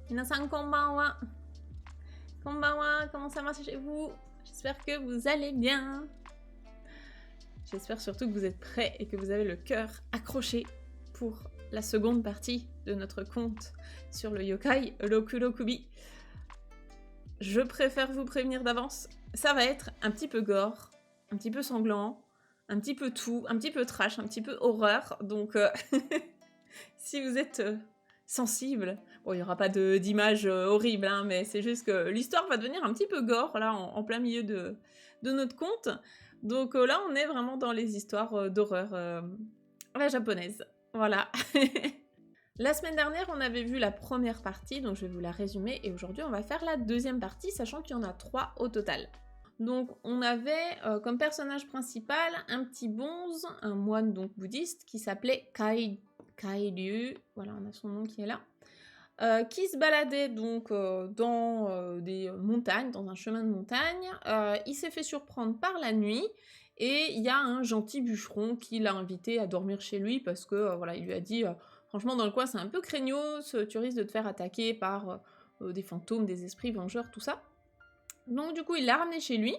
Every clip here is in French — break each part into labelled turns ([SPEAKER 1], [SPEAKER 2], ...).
[SPEAKER 1] Minasan konbanwa. Konbanwa, comment ça marche chez vous? J'espère que vous allez bien. J'espère surtout que vous êtes prêts et que vous avez le cœur accroché pour la seconde partie de notre conte sur le yokai Rokurokubi. Je préfère vous prévenir d'avance, ça va être un petit peu gore, un petit peu sanglant, un petit peu tout, un petit peu trash, un petit peu horreur, donc si vous êtes sensible, bon il n'y aura pas d'images horribles, hein, mais c'est juste que l'histoire va devenir un petit peu gore, là, en plein milieu de notre conte, donc là on est vraiment dans les histoires d'horreur à la japonaise, voilà. La semaine dernière, on avait vu la première partie, donc je vais vous la résumer, et aujourd'hui on va faire la deuxième partie, sachant qu'il y en a 3 au total. Donc on avait comme personnage principal un petit bonze, un moine donc bouddhiste, qui s'appelait Kairyu, voilà on a son nom qui est là, qui se baladait donc dans des montagnes, dans un chemin de montagne. Il s'est fait surprendre par la nuit, et il y a un gentil bûcheron qui l'a invité à dormir chez lui, parce que voilà, il lui a dit... franchement, dans le coin, c'est un peu craignos, tu risques de te faire attaquer par des fantômes, des esprits vengeurs, tout ça. Donc du coup, il l'a ramené chez lui.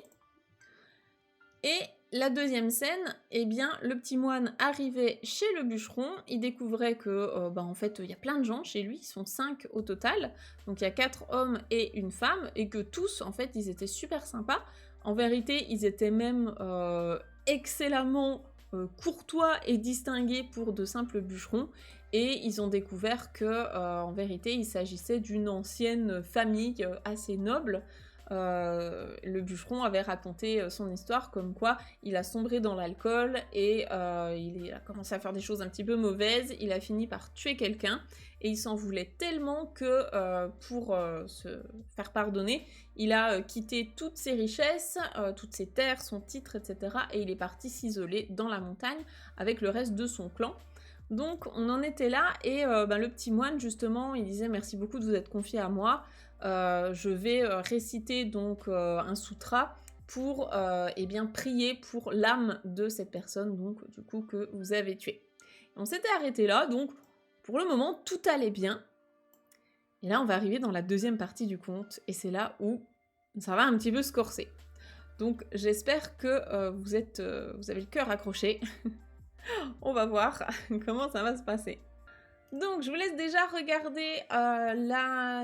[SPEAKER 1] Et la deuxième scène, eh bien, le petit moine arrivait chez le bûcheron, il découvrait que, en fait, il y a plein de gens chez lui, ils sont 5 au total, donc il y a 4 hommes et une femme, et que tous, en fait, ils étaient super sympas. En vérité, ils étaient même excellemment courtois et distingués pour de simples bûcherons, et ils ont découvert que, en vérité, il s'agissait d'une ancienne famille assez noble. Le bûcheron avait raconté son histoire comme quoi il a sombré dans l'alcool et il a commencé à faire des choses un petit peu mauvaises, il a fini par tuer quelqu'un et il s'en voulait tellement que pour se faire pardonner, il a quitté toutes ses richesses, toutes ses terres, son titre, etc. et il est parti s'isoler dans la montagne avec le reste de son clan. Donc on en était là et le petit moine justement il disait merci beaucoup de vous être confié à moi, je vais réciter donc un sutra pour prier pour l'âme de cette personne donc du coup que vous avez tuée. On s'était arrêté là, donc pour le moment tout allait bien. Et là on va arriver dans la deuxième partie du conte et c'est là où ça va un petit peu se corser. Donc j'espère que vous avez le cœur accroché. On va voir comment ça va se passer. Donc, je vous laisse déjà regarder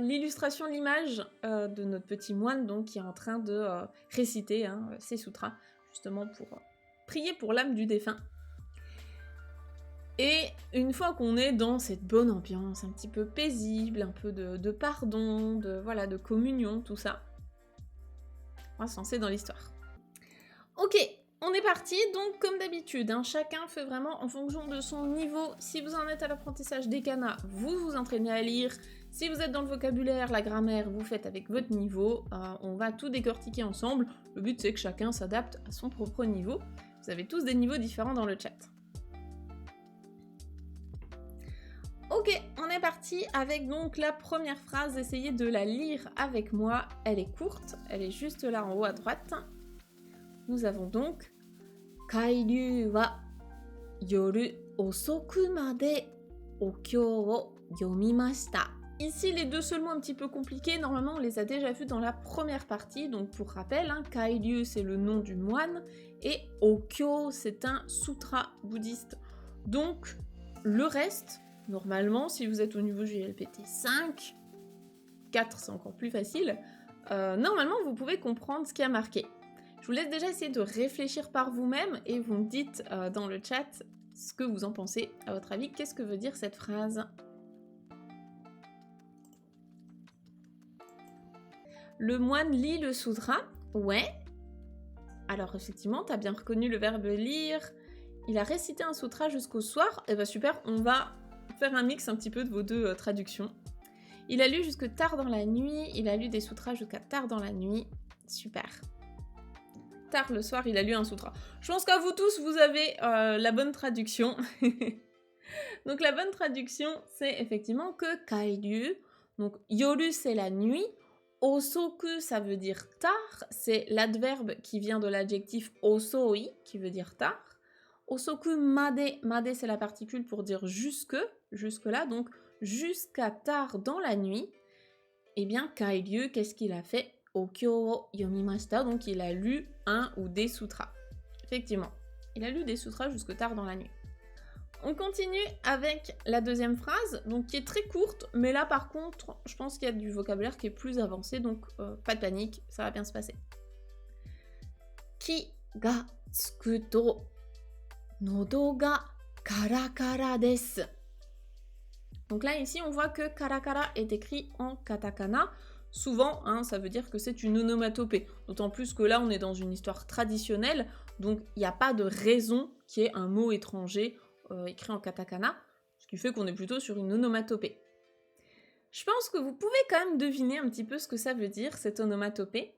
[SPEAKER 1] l'illustration, l'image de notre petit moine donc, qui est en train de réciter ses sutras, justement pour prier pour l'âme du défunt. Et une fois qu'on est dans cette bonne ambiance, un petit peu paisible, un peu de pardon, de communion, tout ça, on va se lancer dans l'histoire. Ok, on est parti, donc comme d'habitude, chacun fait vraiment en fonction de son niveau. Si vous en êtes à l'apprentissage des kanas, vous vous entraînez à lire. Si vous êtes dans le vocabulaire, la grammaire, vous faites avec votre niveau. On va tout décortiquer ensemble. Le but c'est que chacun s'adapte à son propre niveau. Vous avez tous des niveaux différents dans le chat. Ok, on est parti avec donc la première phrase. Essayez de la lire avec moi. Elle est courte, elle est juste là en haut à droite. Nous avons donc Kairyu wa yoru osoku made okyo wo yomimashita. Ici, les deux seuls mots un petit peu compliqués, normalement on les a déjà vus dans la première partie, donc pour rappel, Kairyu c'est le nom du moine, et Okyo c'est un sutra bouddhiste. Donc le reste, normalement, si vous êtes au niveau JLPT 5, 4 c'est encore plus facile, normalement vous pouvez comprendre ce qui a marqué. Je vous laisse déjà essayer de réfléchir par vous-même et vous me dites dans le chat ce que vous en pensez. À votre avis, qu'est-ce que veut dire cette phrase? Le moine lit le sutra? Ouais. Alors effectivement, t'as bien reconnu le verbe lire. Il a récité un sutra jusqu'au soir. Et bah super, on va faire un mix un petit peu de vos deux traductions. Il a lu jusque tard dans la nuit. Il a lu des sutras jusqu'à tard dans la nuit. Super. Tard le soir, il a lu un sutra. Je pense qu'à vous tous, vous avez la bonne traduction. Donc la bonne traduction, c'est effectivement que Kairyu, donc yoru c'est la nuit, osoku ça veut dire tard, c'est l'adverbe qui vient de l'adjectif osoi, qui veut dire tard. Osoku made, made c'est la particule pour dire jusque, jusque là, donc jusqu'à tard dans la nuit. eh bien, Kairyu, qu'est-ce qu'il a fait? Okyo o yomimashita, donc il a lu un ou des sutras. Effectivement, il a lu des sutras jusque tard dans la nuit. On continue avec la deuxième phrase, donc qui est très courte, mais là par contre, je pense qu'il y a du vocabulaire qui est plus avancé, donc pas de panique, ça va bien se passer. Ki ga tsuku to nodo ga karakara desu. Donc là, ici, on voit que karakara est écrit en katakana. Souvent, hein, ça veut dire que c'est une onomatopée. D'autant plus que là, on est dans une histoire traditionnelle, donc il n'y a pas de raison qu'il y ait un mot étranger écrit en katakana, ce qui fait qu'on est plutôt sur une onomatopée. Je pense que vous pouvez quand même deviner un petit peu ce que ça veut dire, cette onomatopée.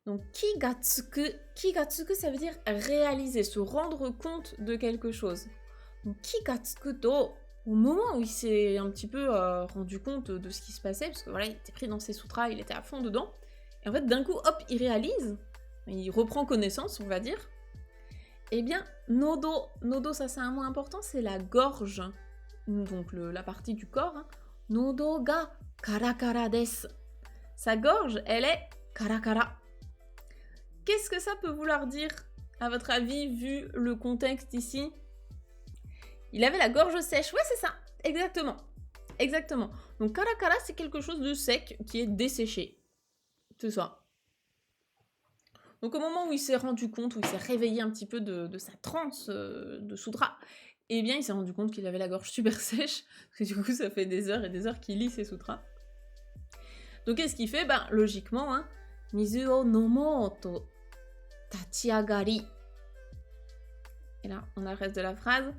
[SPEAKER 1] Donc, kigatsuku, ça veut dire réaliser, se rendre compte de quelque chose. Donc, kigatsuku to, au moment où il s'est un petit peu rendu compte de ce qui se passait, parce que voilà, il était pris dans ses sutras, il était à fond dedans, et en fait, d'un coup, hop, il réalise, il reprend connaissance, on va dire. Eh bien, nodo, ça c'est un mot important, c'est la gorge, donc la partie du corps. Hein. Nodo ga karakara desu. Sa gorge, elle est karakara. Qu'est-ce que ça peut vouloir dire, à votre avis, vu le contexte ici? Il avait la gorge sèche, ouais c'est ça, exactement. Donc karakara c'est quelque chose de sec qui est desséché, c'est ça. Donc au moment où il s'est rendu compte, où il s'est réveillé un petit peu de sa transe de sutra, eh bien il s'est rendu compte qu'il avait la gorge super sèche, parce que du coup ça fait des heures et des heures qu'il lit ses sutras. Donc qu'est-ce qu'il fait? Ben logiquement, hein, mizu o nomo to tachiagari. Et là on a le reste de la phrase.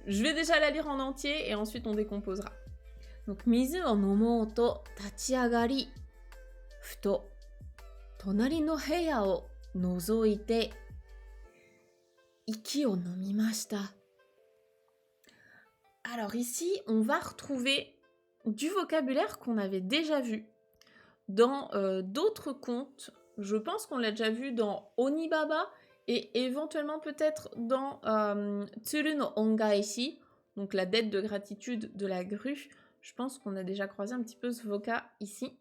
[SPEAKER 1] Je vais déjà la lire en entier et ensuite on décomposera. Donc, mizu o nomo to tachiagari, futo, tonari no heya o nozoite, iki o nomimashita. Alors ici, on va retrouver du vocabulaire qu'on avait déjà vu dans d'autres contes. Je pense qu'on l'a déjà vu dans Onibaba et éventuellement peut-être dans Tsuru no Ongaeshi, donc la dette de gratitude de la grue. Je pense qu'on a déjà croisé un petit peu ce vocab ici.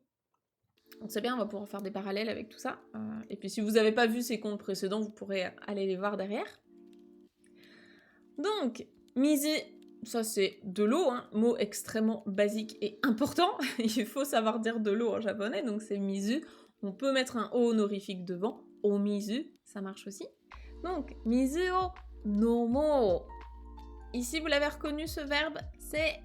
[SPEAKER 1] Donc c'est bien, on va pouvoir faire des parallèles avec tout ça. Et puis si vous n'avez pas vu ces contes précédents, vous pourrez aller les voir derrière. Donc, mizu, ça c'est de l'eau, hein, mot extrêmement basique et important. Il faut savoir dire de l'eau en japonais, donc c'est mizu. On peut mettre un o honorifique devant, omizu, ça marche aussi. Donc, mizu o nomo. Ici, vous l'avez reconnu, ce verbe, c'est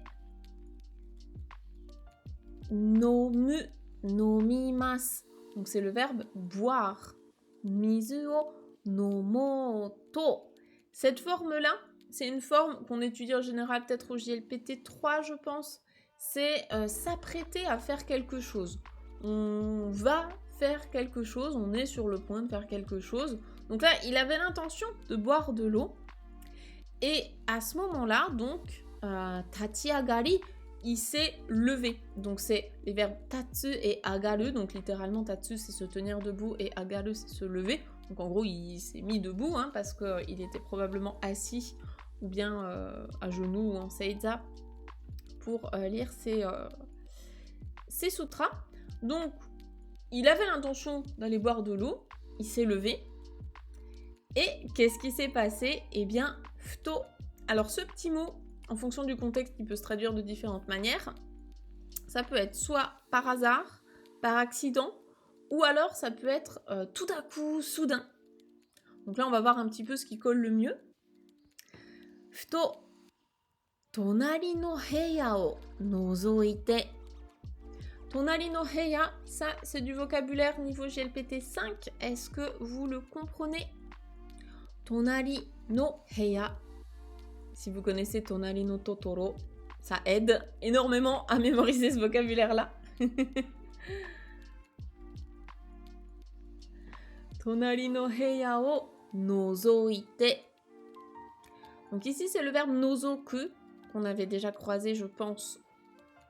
[SPEAKER 1] nomu, nomimasu. Donc, c'est le verbe boire. Mizu o nomoto. Cette forme-là, c'est une forme qu'on étudie en général peut-être au JLPT 3, je pense. C'est s'apprêter à faire quelque chose. On va faire quelque chose, on est sur le point de faire quelque chose. Donc là, il avait l'intention de boire de l'eau. Et à ce moment-là, donc, tachiagari, il s'est levé. Donc c'est les verbes tatsu et agaru. Donc littéralement, tatsu, c'est se tenir debout et agaru, c'est se lever. Donc en gros, il s'est mis debout hein, parce qu'il était probablement assis ou bien à genoux ou en seiza pour lire ses sutras. Donc, il avait l'intention d'aller boire de l'eau, il s'est levé, et qu'est-ce qui s'est passé? Eh bien, futo. Alors ce petit mot, en fonction du contexte, il peut se traduire de différentes manières. Ça peut être soit par hasard, par accident, ou alors ça peut être tout à coup, soudain. Donc là, on va voir un petit peu ce qui colle le mieux. Futo, tonari no heya o nozoite. Tonari no heya, ça c'est du vocabulaire niveau GLPT 5. Est-ce que vous le comprenez? Tonari no heya. Si vous connaissez Tonari no Totoro, ça aide énormément à mémoriser ce vocabulaire-là. Tonari no heya o nozoite. Donc ici c'est le verbe nozoku qu'on avait déjà croisé, je pense,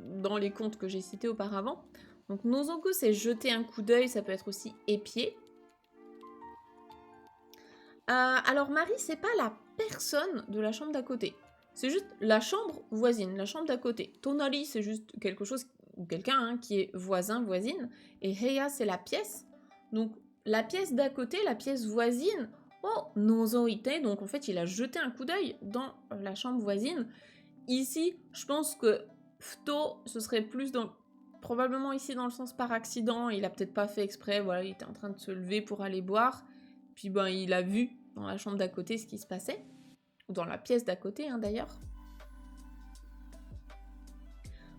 [SPEAKER 1] dans les contes que j'ai cités auparavant. Donc nozoku, c'est jeter un coup d'œil, ça peut être aussi épier. Alors Marie, c'est pas la personne de la chambre d'à côté. C'est juste la chambre voisine, la chambre d'à côté. Tonari, c'est juste quelque chose ou quelqu'un hein, qui est voisin, voisine, et heya c'est la pièce, donc la pièce d'à côté, la pièce voisine, oh, nozoite, donc en fait il a jeté un coup d'œil dans la chambre voisine. Ici, je pense que futo, ce serait plus dans... Probablement ici dans le sens par accident, il a peut-être pas fait exprès, voilà, il était en train de se lever pour aller boire, puis ben il a vu dans la chambre d'à côté ce qui se passait, ou dans la pièce d'à côté hein, d'ailleurs.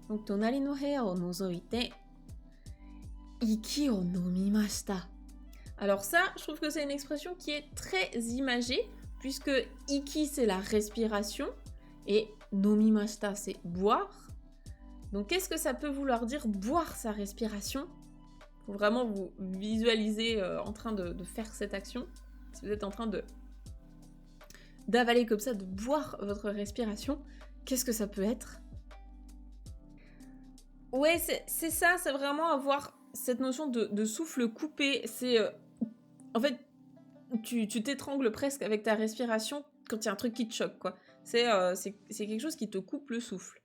[SPEAKER 1] Donc, tonari no heya o nozoite, iki o nomimashita. Alors ça, je trouve que c'est une expression qui est très imagée, puisque iki c'est la respiration, et nomimashita c'est boire. Donc qu'est-ce que ça peut vouloir dire boire sa respiration? Faut vraiment vous visualiser en train de faire cette action. Si vous êtes en train d'avaler comme ça, de boire votre respiration, qu'est-ce que ça peut être? Ouais, c'est ça, c'est vraiment avoir cette notion de souffle coupé. C'est... en fait, tu t'étrangles presque avec ta respiration quand il y a un truc qui te choque, quoi. C'est quelque chose qui te coupe le souffle.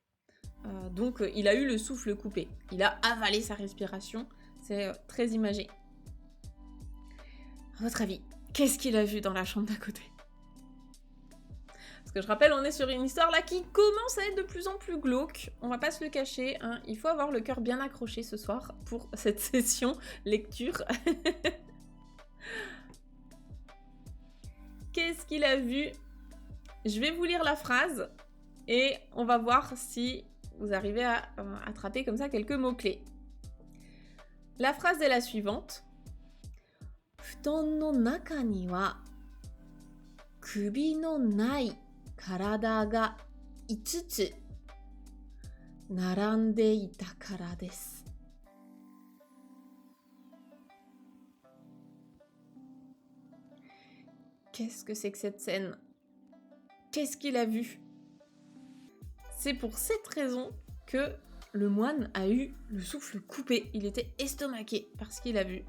[SPEAKER 1] Donc, il a eu le souffle coupé. Il a avalé sa respiration. C'est très imagé. À votre avis, qu'est-ce qu'il a vu dans la chambre d'à côté? Parce que je rappelle, on est sur une histoire là qui commence à être de plus en plus glauque. On va pas se le cacher, hein. Il faut avoir le cœur bien accroché ce soir pour cette session lecture. Qu'est-ce qu'il a vu? Je vais vous lire la phrase et on va voir si vous arrivez à attraper comme ça quelques mots-clés. La phrase est la suivante. Futon no naka ni wa kubi no nai karada ga 5つ narande ita kara desu. Qu'est-ce que c'est que cette scène? Qu'est-ce qu'il a vu? C'est pour cette raison que le moine a eu le souffle coupé. Il était estomaqué par ce qu'il a vu.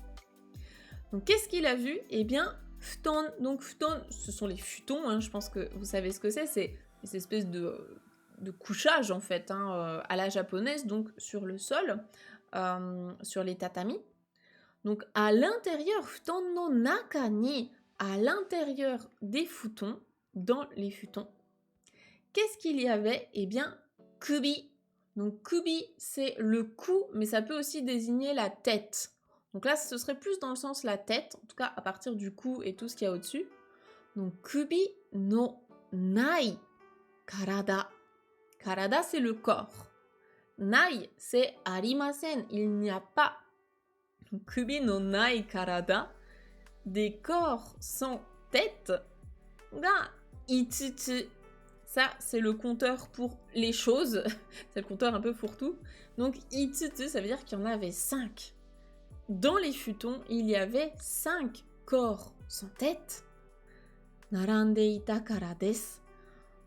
[SPEAKER 1] Donc qu'est-ce qu'il a vu? Eh bien, futon. Donc futon, ce sont les futons, hein, je pense que vous savez ce que c'est. C'est cette espèce de couchage en fait, hein, à la japonaise, donc sur le sol, sur les tatamis. Donc à l'intérieur, futon no naka ni, à l'intérieur des futons, dans les futons, qu'est-ce qu'il y avait? Eh bien, kubi. Donc kubi, c'est le cou, mais ça peut aussi désigner la tête. Donc là, ce serait plus dans le sens la tête, en tout cas à partir du cou et tout ce qu'il y a au-dessus. Donc kubi no nai karada. Karada, c'est le corps. Nai, c'est arimasen, il n'y a pas. Kubi no nai karada, des corps sans tête, ga 5つ. Ça, c'est le compteur pour les choses. C'est le compteur un peu fourre-tout. Donc, 5つ, ça veut dire qu'il y en avait 5. Dans les futons, il y avait 5 corps sans tête. Narande ita kara desu.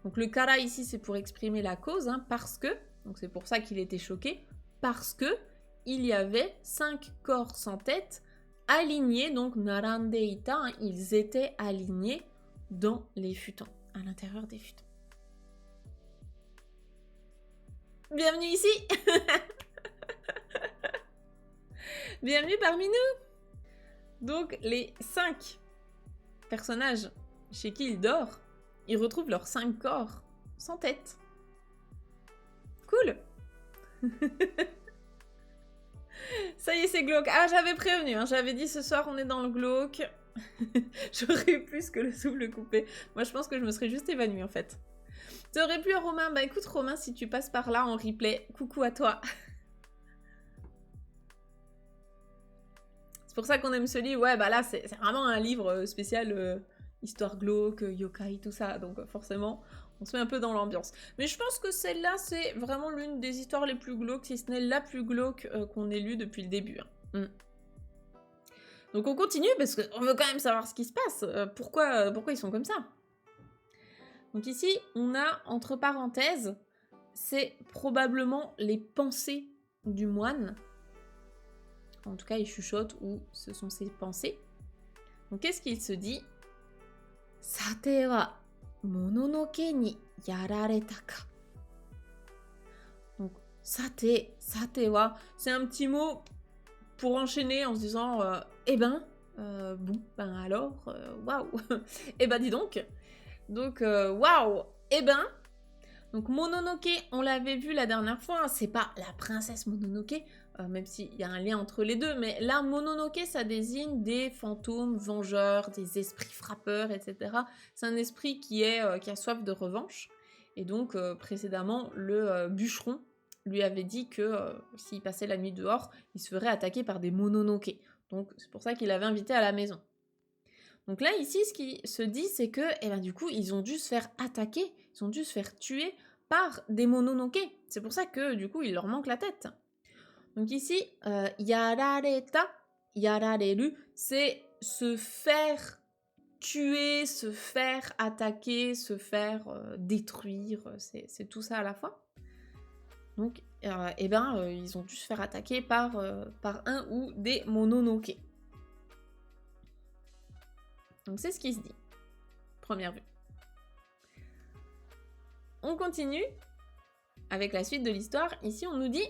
[SPEAKER 1] Donc, le kara ici, c'est pour exprimer la cause, hein, parce que, donc c'est pour ça qu'il était choqué, parce que il y avait 5 corps sans tête alignés, donc narande ita, hein, ils étaient alignés dans les futons, à l'intérieur des futons. Bienvenue ici. Bienvenue parmi nous. Donc les 5 personnages chez qui il dort, ils retrouvent leurs 5 corps sans tête. Cool. Ça y est, c'est glauque. Ah, j'avais prévenu, hein, j'avais dit ce soir on est dans le glauque. J'aurais eu plus que le souffle coupé. Moi je pense que je me serais juste évanouie en fait. Ça aurait plu à Romain? Bah écoute Romain, si tu passes par là en replay, coucou à toi. C'est pour ça qu'on aime ce livre. Ouais, bah là c'est vraiment un livre spécial histoire glauque, yokai, tout ça. Donc forcément, on se met un peu dans l'ambiance. Mais je pense que celle-là, c'est vraiment l'une des histoires les plus glauques, si ce n'est la plus glauque qu'on ait lue depuis le début. Hein. Donc on continue parce qu'on veut quand même savoir ce qui se passe. Pourquoi ils sont comme ça? Donc ici, on a, entre parenthèses, c'est probablement les pensées du moine. En tout cas, il chuchote ou ce sont ses pensées. Donc qu'est-ce qu'il se dit? Sate wa mononoke ni yarareta ka. Donc sate wa, c'est un petit mot pour enchaîner en se disant eh ben, bon, ben alors, waouh, eh ben dis donc. Donc, waouh, eh ben. Donc Mononoke, on l'avait vu la dernière fois, hein, c'est pas la princesse Mononoke, même s'il y a un lien entre les deux, mais là, Mononoke, ça désigne des fantômes vengeurs, des esprits frappeurs, etc. C'est un esprit qui a soif de revanche. Et donc, précédemment, le bûcheron lui avait dit que s'il passait la nuit dehors, il se ferait attaquer par des Mononoke. Donc, c'est pour ça qu'il l'avait invité à la maison. Donc là, ici, ce qui se dit, c'est que, eh ben, du coup, ils ont dû se faire attaquer, ils ont dû se faire tuer par des Mononoke. C'est pour ça que, du coup, il leur manque la tête. Donc ici, yarareta, yarareru, c'est se faire tuer, se faire attaquer, se faire détruire, c'est tout ça à la fois. Donc, eh ben, ils ont dû se faire attaquer par un ou des Mononoke. Donc c'est ce qui se dit. Première vue. On continue avec la suite de l'histoire. Ici, on nous dit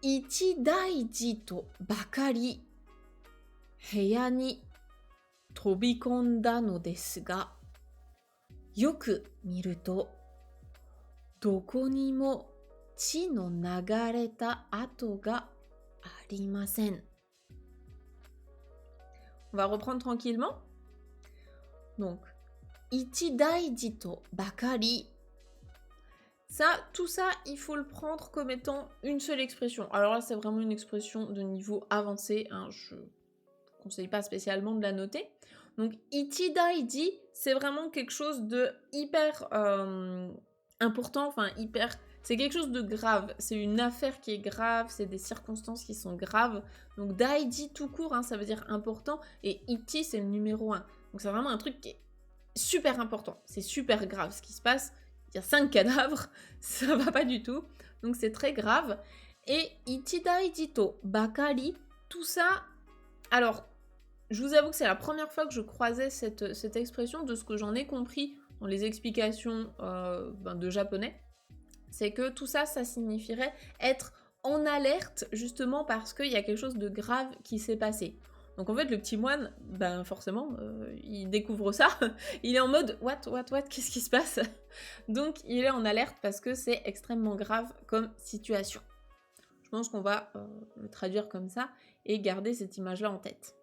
[SPEAKER 1] Ichi daiji to bakari heya ni tobikonda no desu ga yoku miru to doko ni mo chi no nagareta ato ga arimasen. On va reprendre tranquillement. Donc, ichi daiji to bakari. Ça, tout ça, il faut le prendre comme étant une seule expression. Alors là, c'est vraiment une expression de niveau avancé. Hein, je ne conseille pas spécialement de la noter. Donc, ichi daiji, c'est vraiment quelque chose de hyper important, enfin hyper... C'est quelque chose de grave, c'est une affaire qui est grave, c'est des circonstances qui sont graves. Donc daiji tout court, hein, ça veut dire important, et ichi c'est le numéro 1. Donc c'est vraiment un truc qui est super important, c'est super grave ce qui se passe. Il y a 5 cadavres, ça va pas du tout, donc c'est très grave. Et ichi daiji to bakari, tout ça... Alors, je vous avoue que c'est la première fois que je croisais cette expression, de ce que j'en ai compris dans les explications de japonais. C'est que tout ça, ça signifierait être en alerte, justement parce qu'il y a quelque chose de grave qui s'est passé. Donc en fait, le petit moine, ben forcément, il découvre ça, il est en mode « what, qu'est-ce qui se passe ?» Donc il est en alerte parce que c'est extrêmement grave comme situation. Je pense qu'on va le traduire comme ça et garder cette image-là en tête.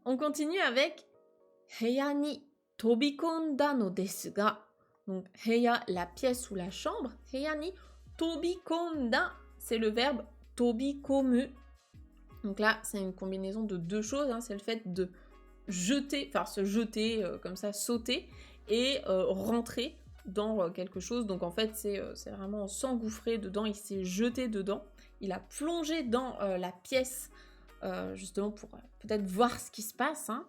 [SPEAKER 1] On continue avec « heya ni tobikonda no desu ga » Donc, heya, la pièce ou la chambre. Heya ni tobikonda, c'est le verbe tobikomu. Donc là, c'est une combinaison de deux choses. Hein. C'est le fait de jeter, enfin se jeter comme ça, sauter et rentrer dans quelque chose. Donc en fait, c'est vraiment s'engouffrer dedans. Il s'est jeté dedans. Il a plongé dans la pièce justement pour peut-être voir ce qui se passe. Hein.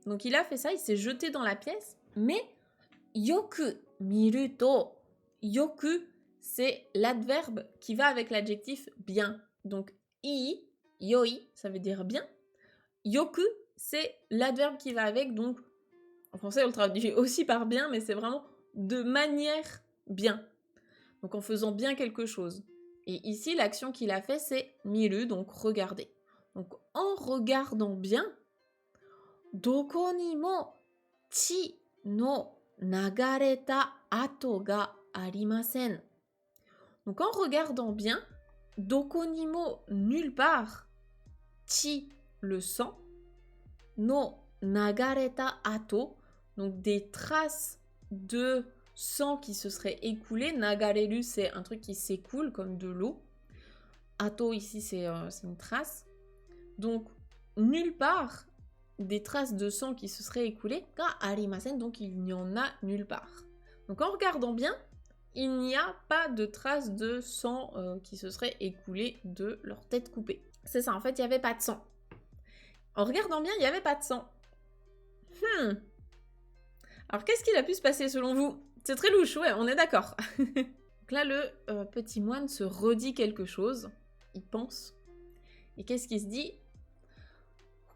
[SPEAKER 1] Donc il a fait ça, il s'est jeté dans la pièce, mais yoku miru to, yoku c'est l'adverbe qui va avec l'adjectif bien. Donc ii, yoi, ça veut dire bien. Yoku c'est l'adverbe qui va avec, donc en français on le traduit aussi par bien, mais c'est vraiment de manière bien. Donc en faisant bien quelque chose. Et ici l'action qu'il a fait c'est miru, donc regarder. Donc en regardant bien, doko ni mo chi no nagareta ato ga arimasen. Donc en regardant bien, doko ni mo nulle part, chi le sang, no nagareta ato, donc des traces de sang qui se seraient écoulées. Nagareru c'est un truc qui s'écoule comme de l'eau. Ato ici c'est une trace. Donc nulle part des traces de sang qui se seraient écoulées, ga arimasen, donc il n'y en a nulle part. Donc en regardant bien, il n'y a pas de traces de sang qui se seraient écoulées de leur tête coupée. C'est ça, en fait, il n'y avait pas de sang. En regardant bien, il n'y avait pas de sang. Alors qu'est-ce qu'il a pu se passer selon vous? C'est très louche, ouais, on est d'accord. Donc là, le petit moine se redit quelque chose, il pense. Et qu'est-ce qu'il se dit?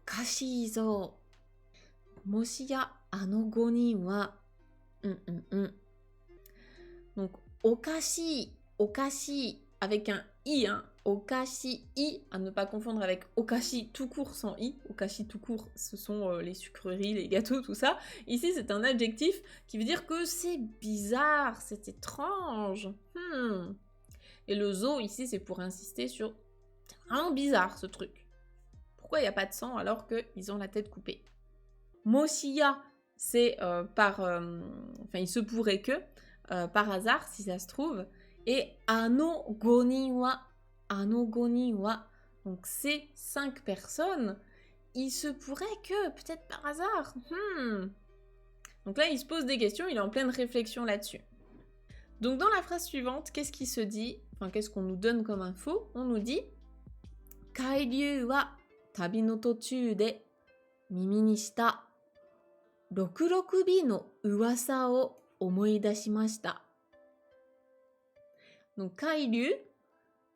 [SPEAKER 1] Okashii zo. Moshi ya ano 5 人は、Donc, okashi, okashi, avec un i, hein. Okashi i, à ne pas confondre avec okashi tout court sans i. Okashi tout court, ce sont les sucreries, les gâteaux, tout ça. Ici, c'est un adjectif qui veut dire que c'est bizarre, c'est étrange. Et le zo, ici, c'est pour insister sur... C'est vraiment bizarre, ce truc. Pourquoi il n'y a pas de sang alors qu'ils ont la tête coupée? Moshiya, c'est enfin, il se pourrait que, par hasard, si ça se trouve. Et ano goni wa, donc ces 5 personnes, il se pourrait que, peut-être par hasard. Donc là, il se pose des questions, il est en pleine réflexion là-dessus. Donc dans la phrase suivante, qu'est-ce qui se dit? Enfin, qu'est-ce qu'on nous donne comme info? On nous dit Kairyu wa tabi no tochū de mimi ni shita 66 no uwasa o omoidashimashita. Donc, Kairyu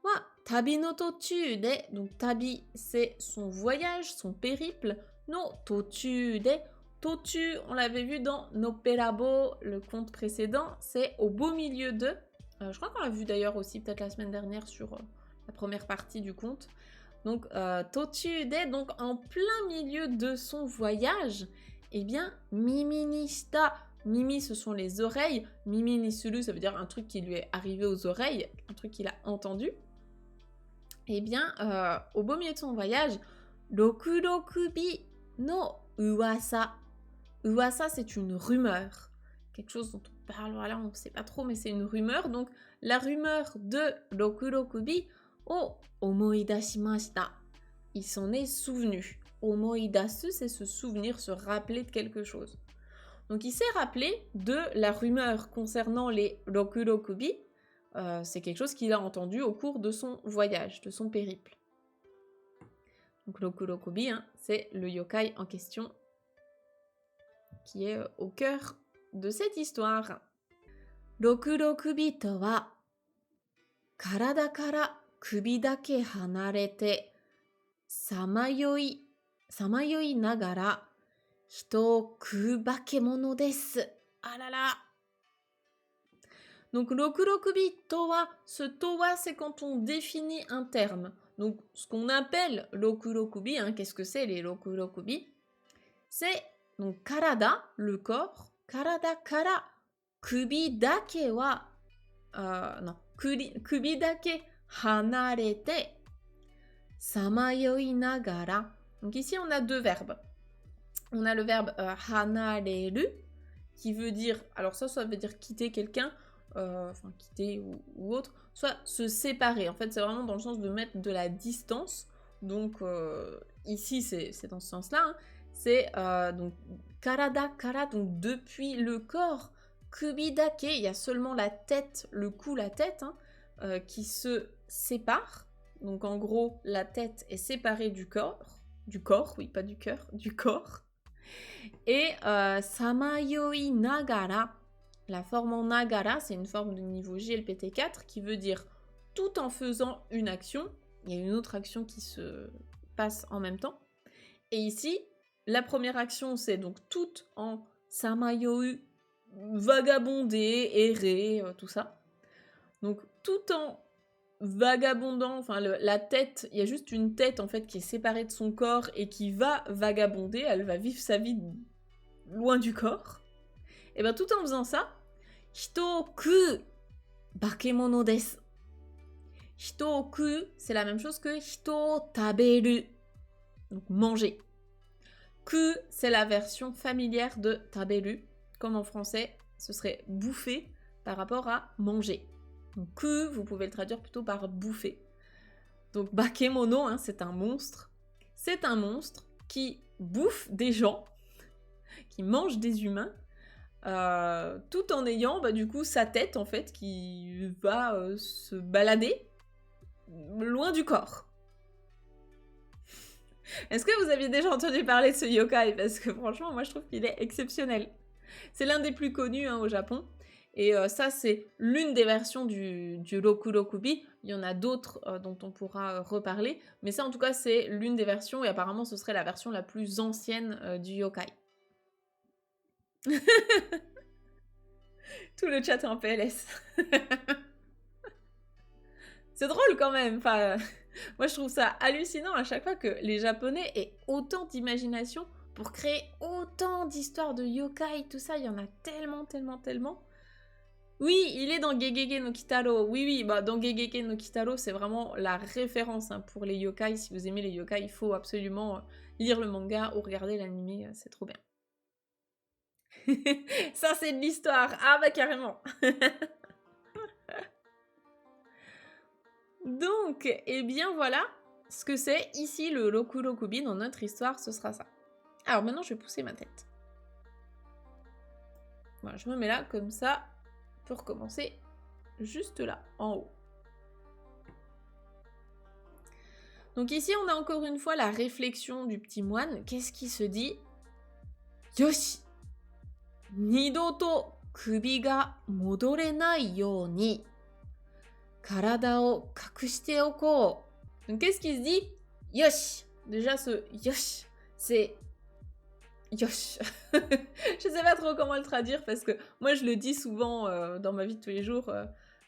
[SPEAKER 1] wa tabi no tochū de, donc tabi c'est son voyage, son périple, no tochū de, tochu on l'avait vu dans Nopperabo, le conte précédent, c'est au beau milieu de, je crois qu'on l'a vu d'ailleurs aussi peut-être la semaine dernière sur la première partie du conte. Donc, tochū de, donc en plein milieu de son voyage, eh bien, mimi ni shita, mimi ce sont les oreilles, mimi ni suru ça veut dire un truc qui lui est arrivé aux oreilles, un truc qu'il a entendu. Eh bien, au beau milieu de son voyage, rokurokubi no uwasa. Uwasa, c'est une rumeur, quelque chose dont on parle, voilà, on ne sait pas trop, mais c'est une rumeur. Donc, la rumeur de rokurokubi o omoidashimashita. Il s'en est souvenu. Omoidasu, c'est se souvenir, se rappeler de quelque chose. Donc il s'est rappelé de la rumeur concernant les rokurokubi. C'est quelque chose qu'il a entendu au cours de son voyage, de son périple. Donc rokurokubi, hein, c'est le yokai en question qui est au cœur de cette histoire. Rokurokubi to wa karada kara kubi dake hanarete samayoi nagara hito o kuu bakemono desu. Ah là là. Donc rokurokubi towa, ce towa c'est quand on définit un terme. Donc ce qu'on appelle rokurokubi, hein, qu'est-ce que c'est les rokurokubi? C'est donc karada, le corps, karada kara kubi dake wa kubi dake hanarete samayoi nagara. Donc ici on a 2 verbes. On a le verbe hanareru qui veut dire, alors ça veut dire quitter quelqu'un, enfin quitter ou autre, soit se séparer. En fait, c'est vraiment dans le sens de mettre de la distance. Donc ici, c'est dans ce sens-là. Hein. C'est donc karada kara, donc depuis le corps. Kubi dake, il y a seulement la tête, le cou, la tête, hein, qui se séparent. Donc en gros, la tête est séparée du corps. Du corps, oui, pas du cœur, du corps. Et samayoi nagara, la forme en nagara, c'est une forme de niveau JLPT4 qui veut dire tout en faisant une action. Il y a une autre action qui se passe en même temps. Et ici, la première action, c'est donc tout en samayoi, vagabonder, errer, tout ça. Donc tout en vagabondant, enfin la tête, il y a juste une tête en fait qui est séparée de son corps et qui va vagabonder, elle va vivre sa vie loin du corps. Et bien tout en faisant ça, hito o kuu bakemono desu. Hito o kuu, c'est la même chose que hito o taberu, donc manger. Ku, c'est la version familière de taberu, comme en français, ce serait bouffer par rapport à manger. Donc, ku, vous pouvez le traduire plutôt par bouffer. Donc, bakemono, hein, c'est un monstre. C'est un monstre qui bouffe des gens, qui mange des humains, tout en ayant, du coup, sa tête, en fait, qui va se balader loin du corps. Est-ce que vous aviez déjà entendu parler de ce yokai? Parce que franchement, moi, je trouve qu'il est exceptionnel. C'est l'un des plus connus hein, au Japon. Et ça, c'est l'une des versions du rokurokubi. Il y en a d'autres dont on pourra reparler. Mais ça, en tout cas, c'est l'une des versions. Et apparemment, ce serait la version la plus ancienne du yokai. Tout le chat est en PLS. C'est drôle quand même. Enfin, moi, je trouve ça hallucinant à chaque fois que les Japonais aient autant d'imagination pour créer autant d'histoires de yokai, tout ça. Il y en a tellement, tellement, tellement. Oui, il est dans Gegege no Kitaro. Oui, bah dans Gegege no Kitaro, c'est vraiment la référence hein, pour les yokai. Si vous aimez les yokai, il faut absolument lire le manga ou regarder l'anime, c'est trop bien. Ça, c'est de l'histoire. Ah bah carrément. Donc, eh bien voilà ce que c'est ici le Rokurokubi dans notre histoire, ce sera ça. Alors maintenant, je vais pousser ma tête. Voilà, je me mets là comme ça pour commencer juste là, en haut. Donc ici, on a encore une fois la réflexion du petit moine. Qu'est-ce qui se dit? Yoshi! Nidoto kubi ga modorenai you ni karada o kakushite oko. Donc qu'est-ce qui se dit? Yoshi! Déjà ce yoshi, c'est yosh. Je sais pas trop comment le traduire parce que moi je le dis souvent dans ma vie de tous les jours.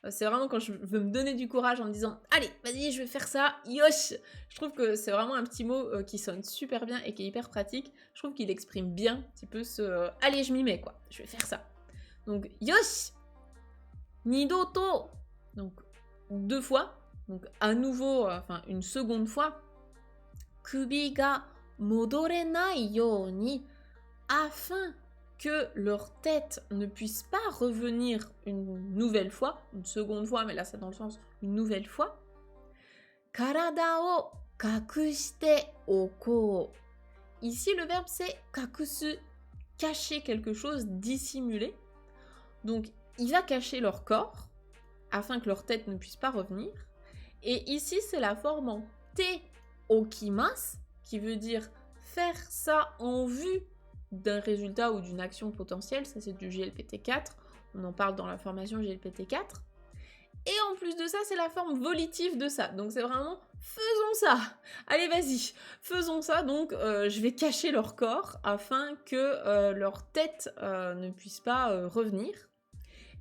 [SPEAKER 1] C'est vraiment quand je veux me donner du courage en me disant allez, vas-y, je vais faire ça, yosh. Je trouve que c'est vraiment un petit mot qui sonne super bien et qui est hyper pratique. Je trouve qu'il exprime bien un petit peu ce allez, je m'y mets quoi, je vais faire ça. Donc yosh, nidoto, donc 2 fois, donc à nouveau, enfin une seconde fois, kubi ga modorenai you ni, afin que leur tête ne puisse pas revenir une nouvelle fois, une seconde fois, mais là c'est dans le sens une nouvelle fois. Karada o kakushite oko. Ici le verbe c'est kakusu, cacher quelque chose, dissimuler. Donc il va cacher leur corps afin que leur tête ne puisse pas revenir. Et ici c'est la forme en te okimasu qui veut dire faire ça en vue d'un résultat ou d'une action potentielle, ça c'est du GLPT4, on en parle dans la formation GLPT4. Et en plus de ça, c'est la forme volitive de ça, donc c'est vraiment faisons ça, allez vas-y, faisons ça, donc je vais cacher leur corps afin que leur tête ne puisse pas revenir.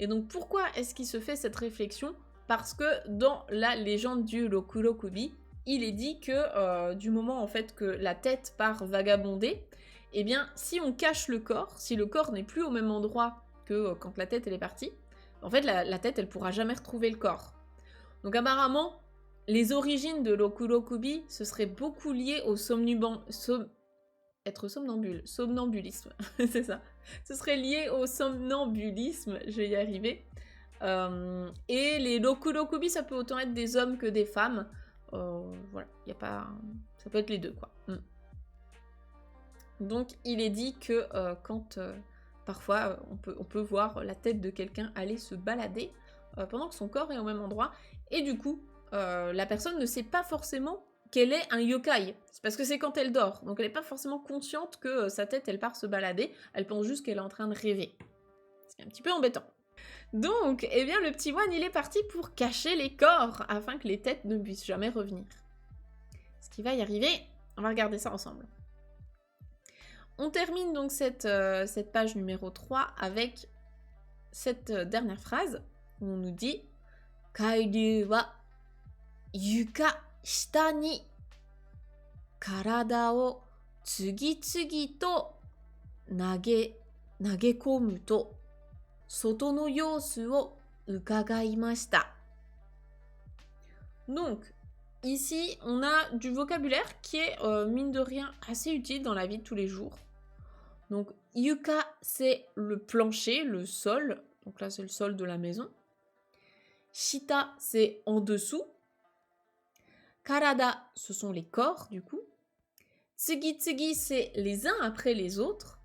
[SPEAKER 1] Et donc pourquoi est-ce qu'il se fait cette réflexion? Parce que dans la légende du Rokurokubi, il est dit que du moment en fait que la tête part vagabonder, eh bien, si on cache le corps, si le corps n'est plus au même endroit que quand la tête elle est partie, en fait, la tête elle pourra jamais retrouver le corps. Donc apparemment, les origines de Rokurokubi, ce serait beaucoup lié au être somnambulisme, c'est ça. Ce serait lié au somnambulisme, je vais y arriver. Et les Rokurokubi, ça peut autant être des hommes que des femmes. Voilà, y a pas... ça peut être les deux, quoi. Donc il est dit que quand parfois on peut voir la tête de quelqu'un aller se balader pendant que son corps est au même endroit, et du coup la personne ne sait pas forcément qu'elle est un yokai. C'est parce que c'est quand elle dort, donc elle n'est pas forcément consciente que sa tête elle part se balader, elle pense juste qu'elle est en train de rêver. C'est un petit peu embêtant. Donc, eh bien, le petit moine, il est parti pour cacher les corps, afin que les têtes ne puissent jamais revenir. Est-ce qu'il va y arriver? On va regarder ça ensemble. On termine donc cette page numéro 3 avec cette dernière phrase, où on nous dit « Kairyu wa yuka shita ni karada o tsugitsugi to nagekomu to soto no yosu o ukagaimashita » Donc, ici, on a du vocabulaire qui est, mine de rien, assez utile dans la vie de tous les jours. Donc, yuka, c'est le plancher, le sol. Donc là, c'est le sol de la maison. Shita, c'est en dessous. Karada, ce sont les corps, du coup. Tsugi-tsugi, c'est les uns après les autres.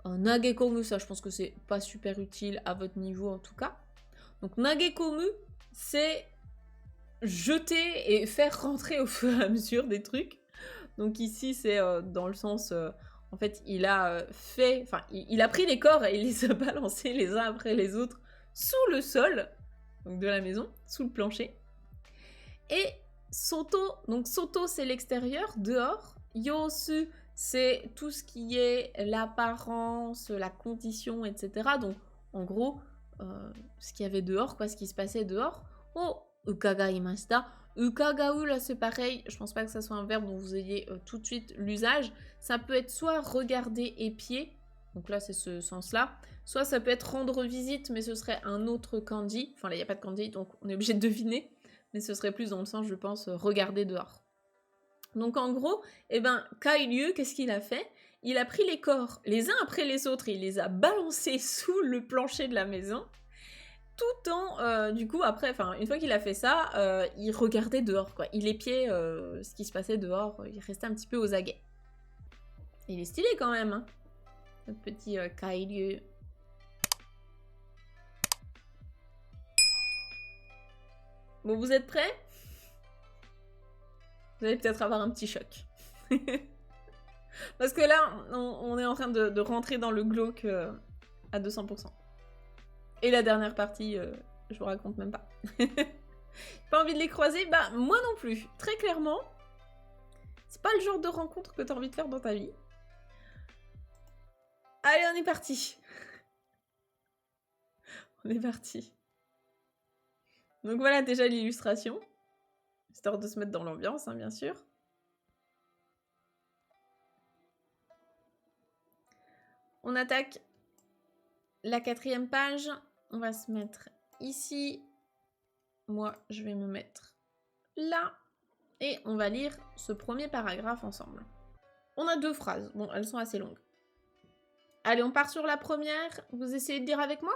[SPEAKER 1] Nagekomu, ça, je pense que c'est pas super utile à votre niveau, en tout cas. Donc, nagekomu, c'est jeter et faire rentrer au fur et à mesure des trucs. Donc ici, c'est dans le sens... en fait, il a il a pris les corps et il les a balancés les uns après les autres sous le sol, donc de la maison, sous le plancher. Et soto, donc soto c'est l'extérieur, dehors. Yosu, c'est tout ce qui est l'apparence, la condition, etc. Donc en gros, ce qu'il y avait dehors, quoi, ce qui se passait dehors. Oh, ukagaimashita. Ukagau, là, c'est pareil. Je pense pas que ça soit un verbe dont vous ayez tout de suite l'usage. Ça peut être soit regarder, épier. Donc là, c'est ce sens-là. Soit ça peut être rendre visite, mais ce serait un autre kanji. Enfin, là, il n'y a pas de kanji, donc on est obligé de deviner. Mais ce serait plus dans le sens, je pense, regarder dehors. Donc en gros, eh ben, Kairyu, qu'est-ce qu'il a fait? Il a pris les corps, les uns après les autres, et il les a balancés sous le plancher de la maison. Tout en, du coup, après, enfin, une fois qu'il a fait ça, il regardait dehors, quoi. Il épiait ce qui se passait dehors, il restait un petit peu aux aguets. Il est stylé quand même, hein, notre petit Kairyu. Bon, vous êtes prêts? Vous allez peut-être avoir un petit choc. Parce que là, on est en train de rentrer dans le glauque à 200%. Et la dernière partie, je vous raconte même pas. Pas envie de les croiser? Bah, moi non plus. Très clairement, c'est pas le genre de rencontre que t'as envie de faire dans ta vie. Allez, on est parti. On est parti. Donc voilà déjà l'illustration. Histoire de se mettre dans l'ambiance, hein, bien sûr. On attaque la 4e page. On va se mettre ici. Moi, je vais me mettre là. Et on va lire ce premier paragraphe ensemble. On a 2 phrases. Bon, elles sont assez longues. Allez, on part sur la première. Vous essayez de dire avec moi?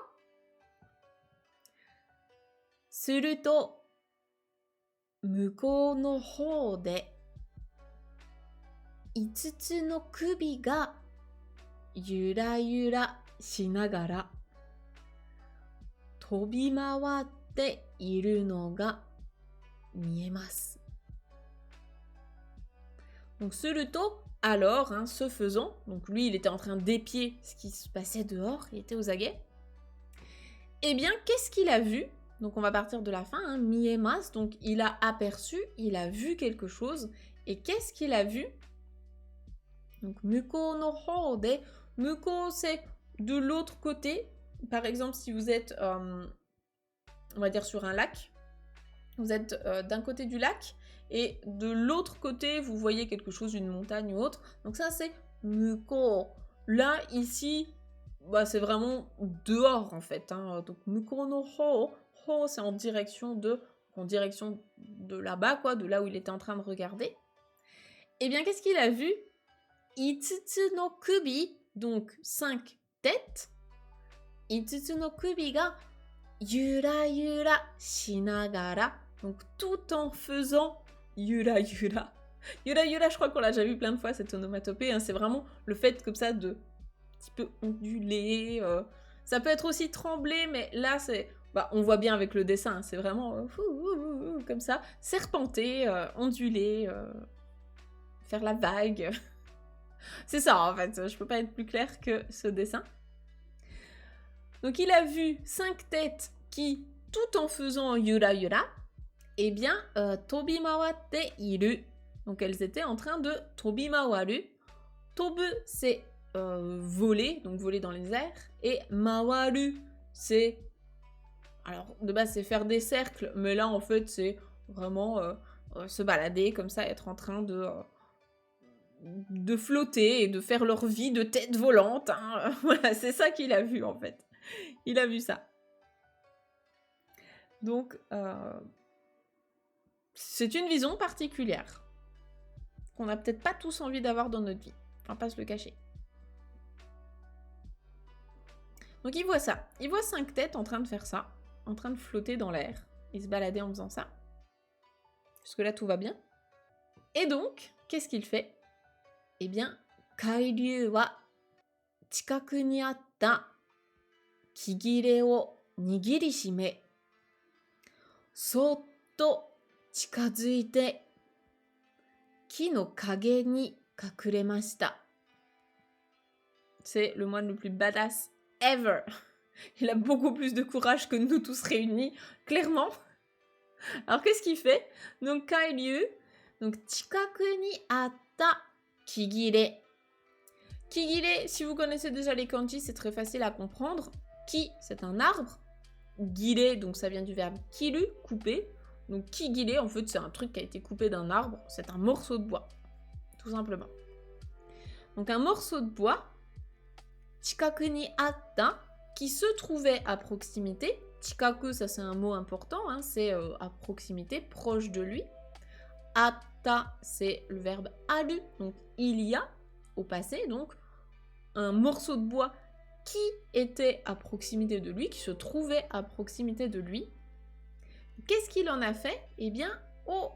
[SPEAKER 1] Suruto, mukou no hou de 5つの首がゆらゆらしながら飛び回っているのが見えます。Donc, suruto, alors, hein, ce faisant, donc lui, il était en train d'épier ce qui se passait dehors, il était aux aguets. Eh bien, qu'est-ce qu'il a vu? Donc, on va partir de la fin, hein, miemas, donc il a aperçu, il a vu quelque chose. Et qu'est-ce qu'il a vu? Donc, muko no hou de, muko, c'est de l'autre côté. Par exemple, si vous êtes, on va dire sur un lac, vous êtes d'un côté du lac, et de l'autre côté, vous voyez quelque chose, une montagne ou autre. Donc ça, c'est muko. Là, ici, bah, c'est vraiment dehors, en fait. Hein. Donc, muko no hou. Hou, c'est en direction de là-bas, quoi, de là où il était en train de regarder. Eh bien, qu'est-ce qu'il a vu? Itsutsu no kubi, donc 5 têtes. Itsutsu no kubi ga yura yura shinagara, donc tout en faisant yura yura. Yura yura, je crois qu'on l'a déjà vu plein de fois, cette onomatopée. Hein, c'est vraiment le fait comme ça de un petit peu onduler. Ça peut être aussi trembler, mais là, c'est... Bah, on voit bien avec le dessin, hein, c'est vraiment comme ça, serpenter, onduler, faire la vague. C'est ça, en fait, je peux pas être plus claire que ce dessin. Donc, il a vu 5 têtes qui, tout en faisant yura yura, eh bien, tobimawatte iru. Donc, elles étaient en train de tobimawaru. Tobu, c'est voler, donc voler dans les airs. Et mawaru, c'est... Alors, de base, c'est faire des cercles, mais là, en fait, c'est vraiment se balader, comme ça, être en train de flotter et de faire leur vie de tête volante. Hein. Voilà, c'est ça qu'il a vu, en fait. Il a vu ça. Donc, c'est une vision particulière qu'on n'a peut-être pas tous envie d'avoir dans notre vie. On va pas se le cacher. Donc, il voit ça. Il voit 5 têtes en train de faire ça, en train de flotter dans l'air et se balader en faisant ça. Jusque-là, tout va bien. Et donc, qu'est-ce qu'il fait? Eh bien, Kairyu wa chikaku ni atta kigire o nigiri shime sotto chikazuite ki no kage ni kakuremashita. C'est le moine le plus badass ever. Il a beaucoup plus de courage que nous tous réunis, clairement. Alors, qu'est-ce qu'il fait? Donc, Kairyu, donc, chikaku ni atta kigire. Kigire, si vous connaissez déjà les kanji, c'est très facile à comprendre. Ki, c'est un arbre. Gile, donc ça vient du verbe kilu, couper. Donc kigile, en fait, c'est un truc qui a été coupé d'un arbre. C'est un morceau de bois, tout simplement. Donc un morceau de bois, chikaku ni atta, qui se trouvait à proximité. Chikaku, ça c'est un mot important, hein, c'est à proximité, proche de lui. Atta, c'est le verbe aru, donc il y a, au passé, donc un morceau de bois qui était à proximité de lui, qui se trouvait à proximité de lui. Qu'est-ce qu'il en a fait? Eh bien, o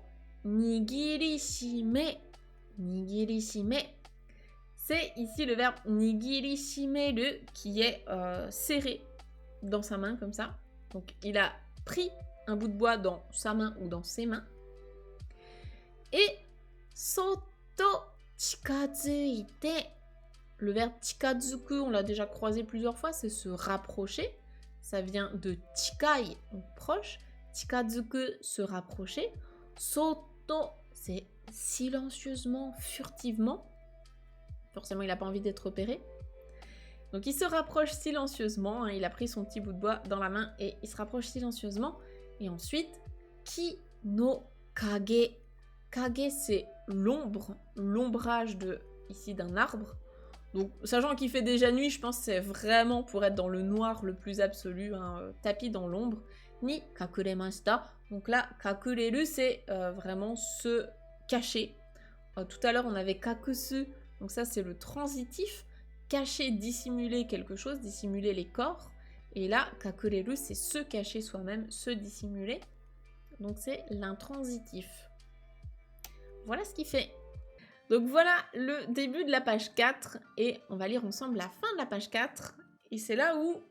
[SPEAKER 1] nigirishime. Nigirishime. C'est ici le verbe nigirishimeru qui est serré dans sa main comme ça. Donc il a pris un bout de bois dans sa main ou dans ses mains. Et soto chikazuite. Le verbe chikazuku, on l'a déjà croisé plusieurs fois, c'est se rapprocher. Ça vient de chikai, donc proche. Chikazuku, se rapprocher. Soto, c'est silencieusement, furtivement. Forcément, il n'a pas envie d'être repéré. Donc il se rapproche silencieusement, hein, il a pris son petit bout de bois dans la main et il se rapproche silencieusement. Et ensuite, ki no kage. Kage, c'est l'ombre, l'ombrage ici d'un arbre. Donc, sachant qu'il fait déjà nuit, je pense que c'est vraiment pour être dans le noir le plus absolu, hein, tapis dans l'ombre. Ni kakuremashita. Donc là, kakureru, c'est vraiment se cacher. Tout à l'heure, on avait kakusu. Donc ça, c'est le transitif. Cacher, dissimuler quelque chose, dissimuler les corps. Et là, kakureru, c'est se cacher soi-même, se dissimuler. Donc c'est l'intransitif. Voilà ce qu'il fait. Donc voilà le début de la page 4. Et on va lire ensemble la fin de la page 4. Et c'est là où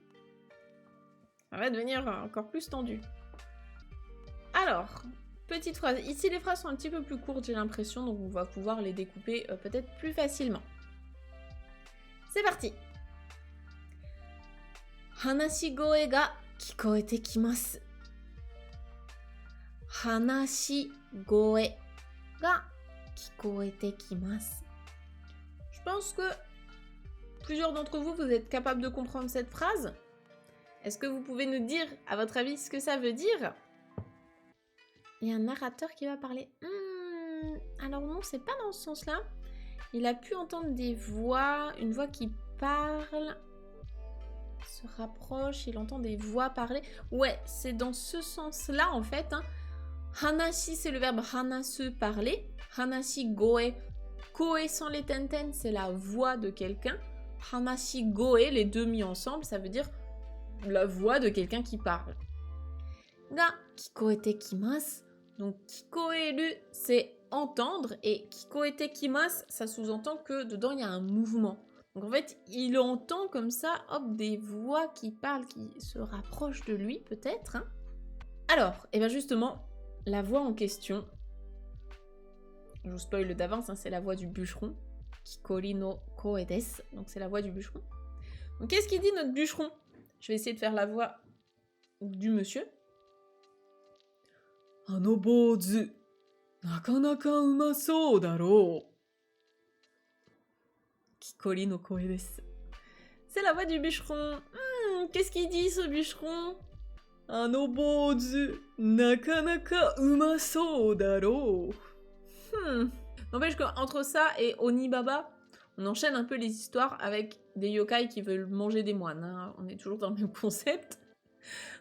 [SPEAKER 1] ça va devenir encore plus tendu. Alors, petite phrase. Ici, les phrases sont un petit peu plus courtes, j'ai l'impression. Donc on va pouvoir les découper peut-être plus facilement. C'est parti. Hanashi-goe ga kikoete kimasu. Hanashi-goe ga kikoete kimasu. Je pense que plusieurs d'entre vous, vous êtes capables de comprendre cette phrase. Est-ce que vous pouvez nous dire, à votre avis, ce que ça veut dire? Il y a un narrateur qui va parler. Alors non, c'est pas dans ce sens-là. Il a pu entendre des voix, une voix qui parle, se rapproche, il entend des voix parler. Ouais, c'est dans ce sens-là en fait. Hein. Hanashi, c'est le verbe hanasu, parler. Hanashi goe, koe sans les tenten, c'est la voix de quelqu'un. Hanashi goe, les deux mis ensemble, ça veut dire la voix de quelqu'un qui parle. Ga kikoete kimasu. Donc kikoeru, c'est entendre, et kikoete kimasu, ça sous-entend que dedans il y a un mouvement. Donc en fait, il entend comme ça, hop, des voix qui parlent, qui se rapprochent de lui peut-être. Hein. Alors, et bien justement, la voix en question, je vous spoil d'avance, hein, c'est la voix du bûcheron. Kikori no koe desu. Donc c'est la voix du bûcheron. Donc qu'est-ce qu'il dit notre bûcheron? Je vais essayer de faire la voix du monsieur. Ano bozu, nakanaka umasou daro. Kikori no koe desu. C'est la voix du bûcheron. Qu'est-ce qu'il dit ce bûcheron? Ano bozu, nakanaka umasou daro. N'empêche qu'entre ça et Onibaba, on enchaîne un peu les histoires avec des yokai qui veulent manger des moines. Hein. On est toujours dans le même concept.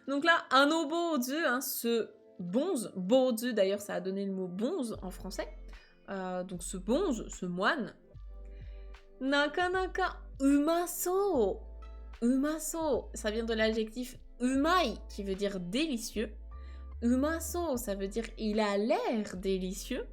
[SPEAKER 1] Donc là, un obozu, hein, ce bonze, bozu d'ailleurs ça a donné le mot bonze en français. Donc ce bonze, ce moine. Nakanaka umaso. Umaso, ça vient de l'adjectif umai qui veut dire délicieux. Umaso, ça veut dire il a l'air délicieux.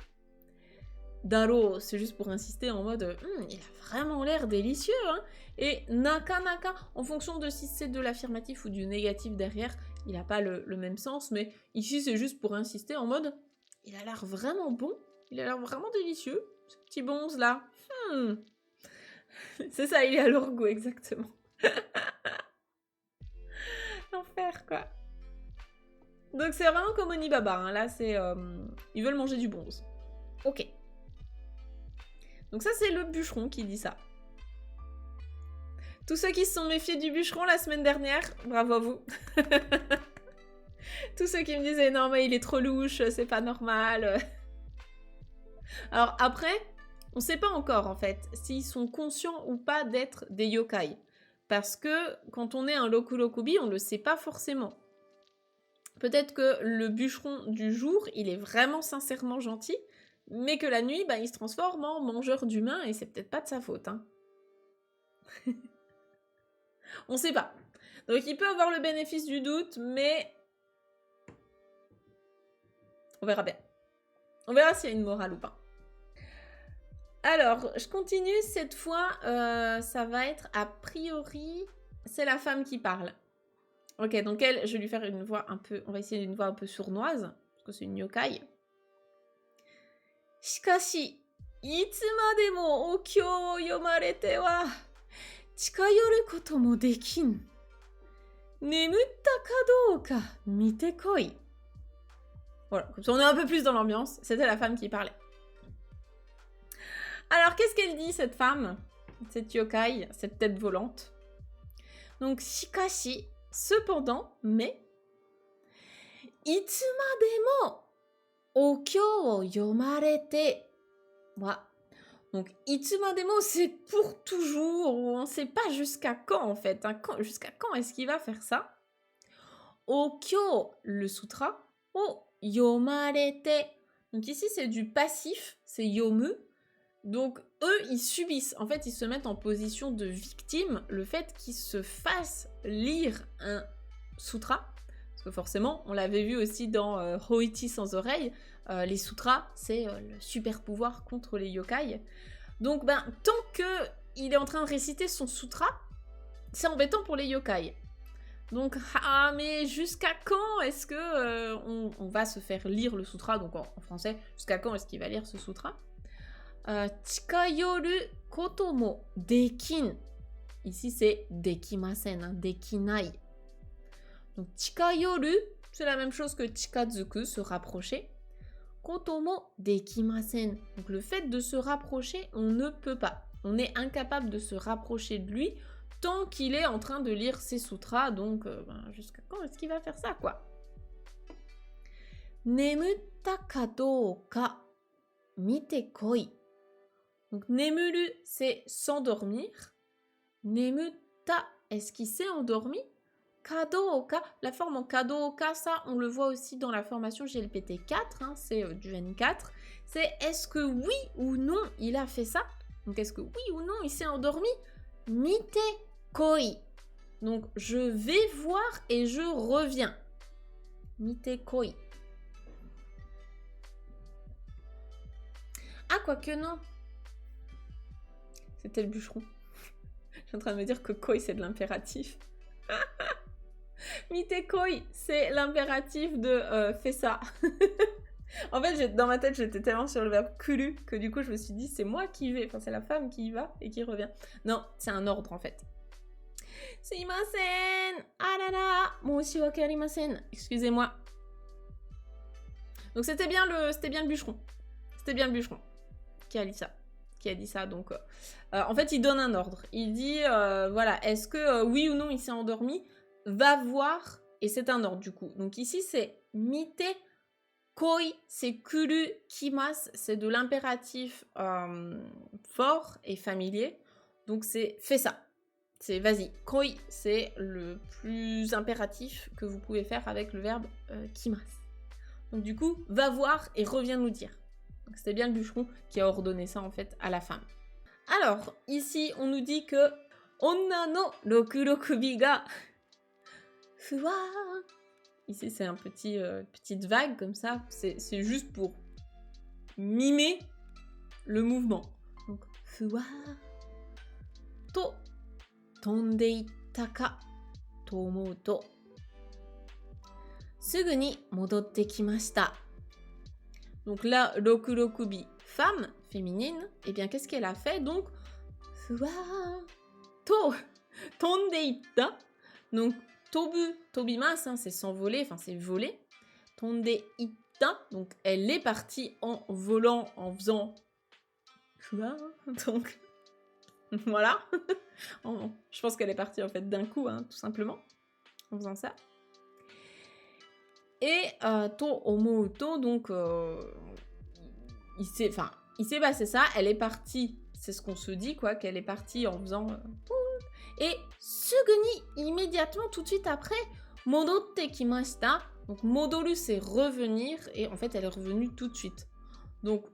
[SPEAKER 1] Daro, c'est juste pour insister en mode il a vraiment l'air délicieux. Hein. Et nakanaka, en fonction de si c'est de l'affirmatif ou du négatif derrière, il n'a pas le même sens, mais ici c'est juste pour insister en mode il a l'air vraiment bon, il a l'air vraiment délicieux, ce petit bonze là. C'est ça, il est à leur goût, exactement. L'enfer quoi. Donc c'est vraiment comme Onibaba, hein. Là c'est ils veulent manger du bonze. Ok. Donc ça, c'est le bûcheron qui dit ça. Tous ceux qui se sont méfiés du bûcheron la semaine dernière, bravo à vous. Tous ceux qui me disaient non mais il est trop louche, c'est pas normal. Alors après, on sait pas encore en fait s'ils sont conscients ou pas d'être des yokai. Parce que quand on est un Rokurokubi, on le sait pas forcément. Peut-être que le bûcheron du jour, il est vraiment sincèrement gentil, mais que la nuit, bah, il se transforme en mangeur d'humains et c'est peut-être pas de sa faute. Hein. On sait pas. Donc il peut avoir le bénéfice du doute, mais on verra bien. On verra s'il y a une morale ou pas. Alors, je continue. Cette fois, ça va être a priori, c'est la femme qui parle. Ok, donc elle, je vais lui faire une voix un peu, on va essayer une voix un peu sournoise, parce que c'est une yokai. Shikashi, itsu mo o kyou o yomarete wa chikayoru koto mo dekin. Nemutta ka douka mite koi. Voilà, comme ça on est un peu plus dans l'ambiance. C'était la femme qui parlait. Alors, qu'est-ce qu'elle dit, cette femme? Cette yokai, cette tête volante. Donc, shikashi, cependant, mais... Itsuma o kyou o yomarete. Voilà. Donc, itsuma demo, c'est pour toujours. On ne sait pas jusqu'à quand, en fait. Hein. Jusqu'à quand est-ce qu'il va faire ça? O kyou, le sutra. O yomarete. Donc, ici, c'est du passif. C'est yomu. Donc, eux, ils subissent. En fait, ils se mettent en position de victime le fait qu'ils se fassent lire un sutra. Parce que forcément, on l'avait vu aussi dans Hoichi sans oreille, les sutras, c'est le super pouvoir contre les yokai. Donc, tant qu'il est en train de réciter son sutra, c'est embêtant pour les yokai. Donc, mais jusqu'à quand est-ce que on va se faire lire le sutra? Donc, en français, jusqu'à quand est-ce qu'il va lire ce sutra? Chikayoru koto mo dekin. Ici, c'est dekimasen, hein, dekinai. Donc, chikayoru, c'est la même chose que chikazuku, se rapprocher. Koto mo dekimasen. Donc, le fait de se rapprocher, on ne peut pas. On est incapable de se rapprocher de lui tant qu'il est en train de lire ses sutras. Donc, jusqu'à quand est-ce qu'il va faire ça, quoi? Nemutta ka douka mite koi. Donc, nemuru, c'est s'endormir. Nemutta, est-ce qu'il s'est endormi? Kadoka, la forme en kadoka, ça, on le voit aussi dans la formation GLPT 4, hein, c'est du N4. C'est est-ce que oui ou non il a fait ça? Donc, est-ce que oui ou non il s'est endormi? Mite koi. Donc, je vais voir et je reviens. Mite koi. Ah, quoique non. C'était le bûcheron. Je suis en train de me dire que koi, c'est de l'impératif. Mite koi, c'est l'impératif de fais ça. En fait, dans ma tête, j'étais tellement sur le verbe kuru que du coup, je me suis dit, c'est moi qui vais. Enfin, c'est la femme qui y va et qui revient. Non, c'est un ordre en fait. Sumimasen! Arara! Moshiwake arimasen! Excusez-moi. Donc, c'était bien le bûcheron. C'était bien le bûcheron qui a dit ça. Donc, en fait, il donne un ordre. Il dit, voilà, est-ce que oui ou non il s'est endormi? Va voir, et c'est un ordre du coup. Donc ici, c'est mite koi, c'est kuru kimas, c'est de l'impératif fort et familier. Donc c'est fais ça. C'est vas-y. Koi, c'est le plus impératif que vous pouvez faire avec le verbe kimas. Donc du coup, va voir et reviens nous dire. Donc c'était bien le bûcheron qui a ordonné ça en fait à la femme. Alors, ici, on nous dit que Onna no rokurokubi ga fuwa. Ici, c'est un petite vague comme ça. C'est juste pour mimer le mouvement. Donc, fuwa to tonde itta ka to omou to sugu ni modotte kimashita. Donc là, rokurokubi, femme, féminine, et bien qu'est-ce qu'elle a fait? Donc, fuwa to tonde itta. Donc, tobu, tobimas, hein, c'est s'envoler, enfin c'est voler. Tonde itta, donc elle est partie en volant, en faisant fuwa. Donc, Voilà. Je pense qu'elle est partie en fait d'un coup, hein, tout simplement, en faisant ça. Et to omouto, donc il s'est passé ça, elle est partie, c'est ce qu'on se dit quoi, qu'elle est partie en faisant et suguni, immédiatement, tout de suite après, modotte kimashita. Donc modoru c'est revenir, et en fait elle est revenue tout de suite. Donc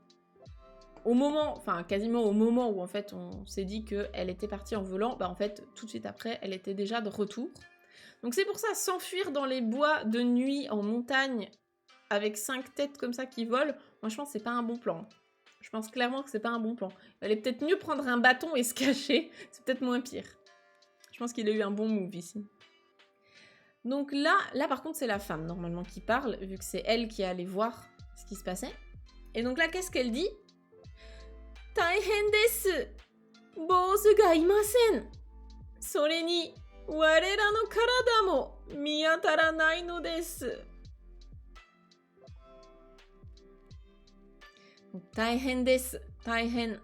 [SPEAKER 1] au moment, enfin quasiment au moment où en fait on s'est dit qu'elle était partie en volant, bah en fait tout de suite après elle était déjà de retour. Donc c'est pour ça, s'enfuir dans les bois de nuit en montagne avec 5 têtes comme ça qui volent, moi je pense que c'est pas un bon plan. Je pense clairement que c'est pas un bon plan. Il allait peut-être mieux prendre un bâton et se cacher, c'est peut-être moins pire. Je pense qu'il a eu un bon move ici. Donc là par contre c'est la femme normalement qui parle, vu que c'est elle qui est allée voir ce qui se passait. Et donc là qu'est-ce qu'elle dit? Taihen desu! Bosu ga imasen! Sore ni warera no karada mo miyataranai no desu. Taihen desu. Taihen,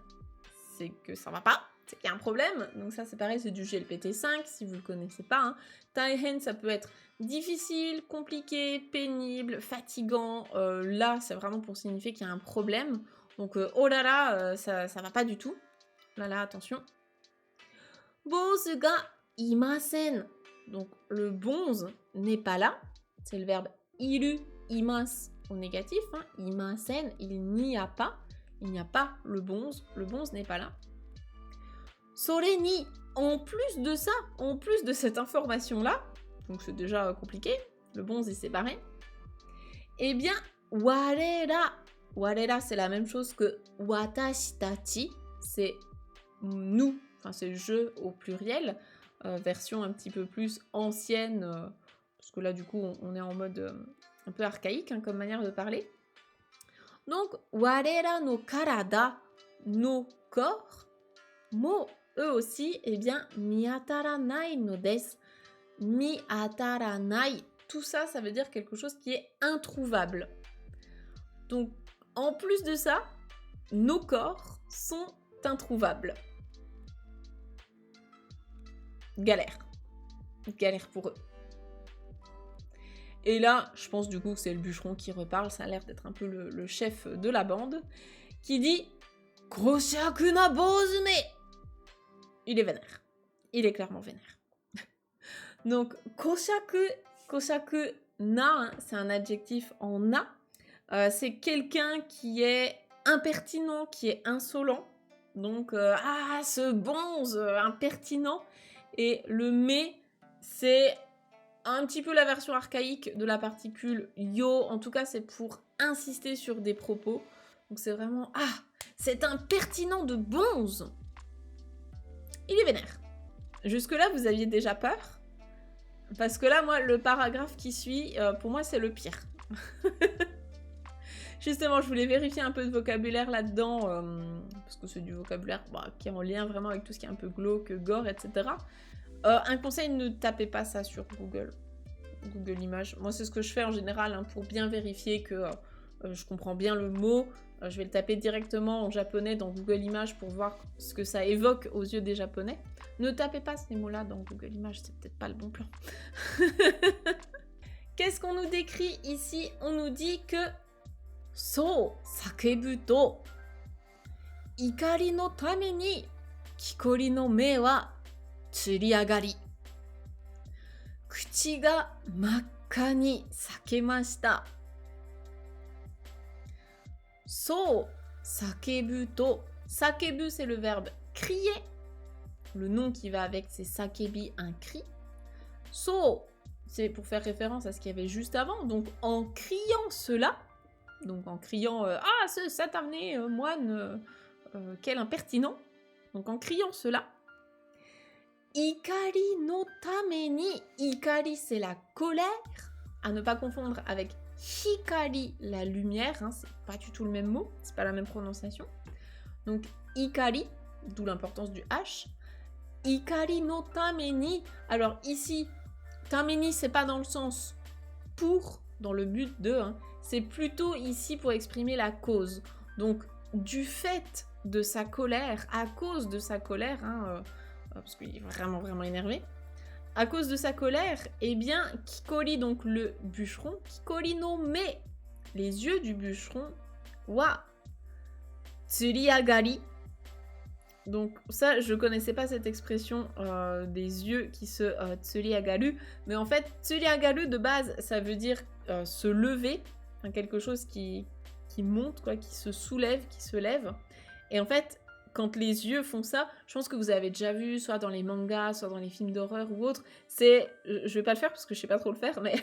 [SPEAKER 1] c'est que ça va pas, c'est qu'il y a un problème. Donc ça c'est pareil, c'est du GLPT5 si vous le connaissez pas. Hein. Taihen ça peut être difficile, compliqué, pénible, fatigant. Là c'est vraiment pour signifier qu'il y a un problème. Donc oh là là, ça va pas du tout. Là là, attention. Bosu ga imasen. Donc le bonze n'est pas là. C'est le verbe iru, imas au négatif. Hein. Imasen, il n'y a pas. Il n'y a pas le bonze. Le bonze n'est pas là. Sore ni, en plus de ça, en plus de cette information-là, donc c'est déjà compliqué, le bonze il s'est barré, eh bien, warera. Warera, c'est la même chose que watashi tachi, c'est nous, enfin c'est je au pluriel, version un petit peu plus ancienne, parce que là du coup on est en mode un peu archaïque hein, comme manière de parler. Donc, warera no karada, nos corps, mo, eux aussi, eh bien, miyataranai no desu. Miyataranai, tout ça, ça veut dire quelque chose qui est introuvable. Donc, en plus de ça, nos corps sont introuvables. Galère. Galère pour eux. Et là, je pense du coup que c'est le bûcheron qui reparle, ça a l'air d'être un peu le chef de la bande, qui dit « Koshaku na bozume !» Il est vénère. Il est clairement vénère. Donc, koshaku na, hein, c'est un adjectif en na. C'est quelqu'un qui est impertinent, qui est insolent. Donc, ce bonze impertinent. Et le me, c'est un petit peu la version archaïque de la particule yo. En tout cas, c'est pour insister sur des propos. Donc, c'est vraiment, c'est impertinent de bonze. Il est vénère. Jusque-là, vous aviez déjà peur? Parce que là, moi, le paragraphe qui suit, pour moi, c'est le pire. Justement, je voulais vérifier un peu de vocabulaire là-dedans, parce que c'est du vocabulaire qui est en lien vraiment avec tout ce qui est un peu glauque, gore, etc. Un conseil, ne tapez pas ça sur Google Images. Moi, c'est ce que je fais en général, hein, pour bien vérifier que je comprends bien le mot. Je vais le taper directement en japonais dans Google Images pour voir ce que ça évoque aux yeux des japonais. Ne tapez pas ces mots-là dans Google Images, c'est peut-être pas le bon plan. Qu'est-ce qu'on nous décrit ici? On nous dit que So sakebu to ikari no tame ni kikori no me wa tsuriagari. Kuchi ga makka ni sakemashita. So sakebu to. Sakebu, c'est le verbe crier. Le nom qui va avec, c'est sakebi, un cri. So, c'est pour faire référence à ce qu'il y avait juste avant. Donc, en criant cela, donc en criant ce satané moine, quel impertinent. Donc, en criant cela, ikari no tame ni. Ikari, c'est la colère. À ne pas confondre avec hikari, la lumière. Hein, c'est pas du tout le même mot. C'est pas la même prononciation. Donc, ikari, d'où l'importance du H. Ikari no tameni. Alors ici, tameni, c'est pas dans le sens pour, dans le but de, hein, c'est plutôt ici pour exprimer la cause. Donc, du fait de sa colère, à cause de sa colère, hein, parce qu'il est vraiment, vraiment énervé, à cause de sa colère, eh bien, Kikori, donc le bûcheron, Kikori no me, les yeux du bûcheron, wa tsuriagari. Donc ça, je connaissais pas cette expression des yeux qui se tsuriagaru, mais en fait, tsuriagaru de base, ça veut dire se lever, hein, quelque chose qui monte, quoi, qui se soulève, qui se lève. Et en fait, quand les yeux font ça, je pense que vous avez déjà vu, soit dans les mangas, soit dans les films d'horreur ou autres, c'est, je vais pas le faire parce que je sais pas trop le faire, mais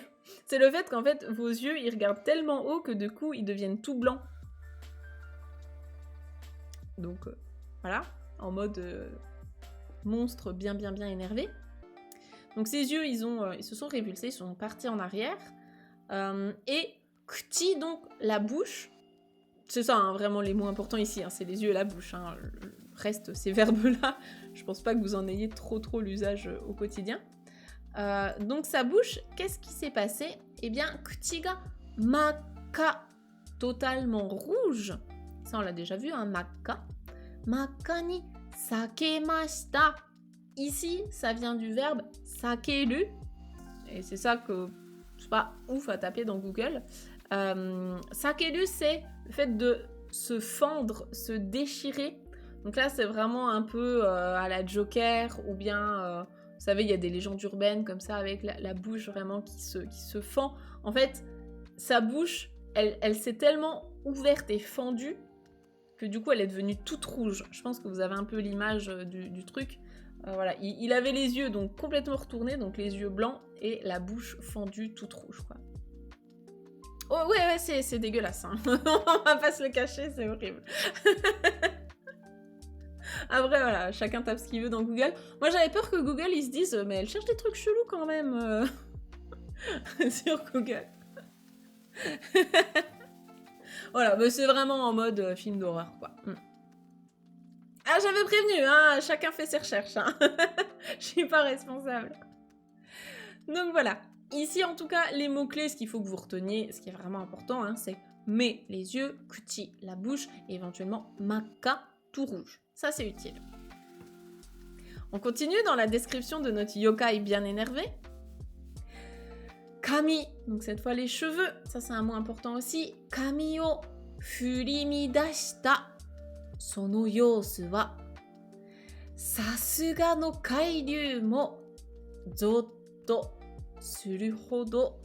[SPEAKER 1] c'est le fait qu'en fait, vos yeux, ils regardent tellement haut que du coup, ils deviennent tout blancs. Donc, voilà, en mode monstre bien énervé. Donc ses yeux, ils se sont révulsés, ils sont partis en arrière. Et Kuti, donc la bouche, c'est ça, hein, vraiment les mots importants ici, hein, c'est les yeux et la bouche. Hein, le reste, ces verbes-là, je pense pas que vous en ayez trop l'usage au quotidien. Donc sa bouche, qu'est-ce qui s'est passé? Eh bien, Kuti ga maka, totalement rouge. Ça, on l'a déjà vu, hein, maka. Maka ni sakemashita. Ici, ça vient du verbe sakeru. Et c'est ça que c'est pas ouf à taper dans Google. Sakeru, c'est le fait de se fendre, se déchirer. Donc là, c'est vraiment un peu à la Joker, ou bien, vous savez, il y a des légendes urbaines comme ça, avec la bouche vraiment qui se fend. En fait, sa bouche, elle s'est tellement ouverte et fendue que du coup, elle est devenue toute rouge. Je pense que vous avez un peu l'image du truc. Voilà, il avait les yeux donc complètement retournés, donc les yeux blancs, et la bouche fendue toute rouge, quoi. Oh ouais, c'est dégueulasse, hein. On va pas se le cacher, c'est horrible. Après, voilà, chacun tape ce qu'il veut dans Google. Moi, j'avais peur que Google, ils se disent « Mais elle cherche des trucs chelous quand même sur Google. » Voilà, mais c'est vraiment en mode film d'horreur, quoi. Ah, j'avais prévenu, hein, chacun fait ses recherches, hein. Je suis pas responsable. Donc voilà. Ici, en tout cas, les mots-clés, ce qu'il faut que vous reteniez, ce qui est vraiment important, hein, c'est mais les yeux, kuti, la bouche, et éventuellement maka, tout rouge. Ça, c'est utile. On continue dans la description de notre yokai bien énervé. Kami, donc cette fois les cheveux, ça c'est un mot important aussi. Kami o furimidashita sono yousu wa sasuga no kairyu mo zotto suru hodo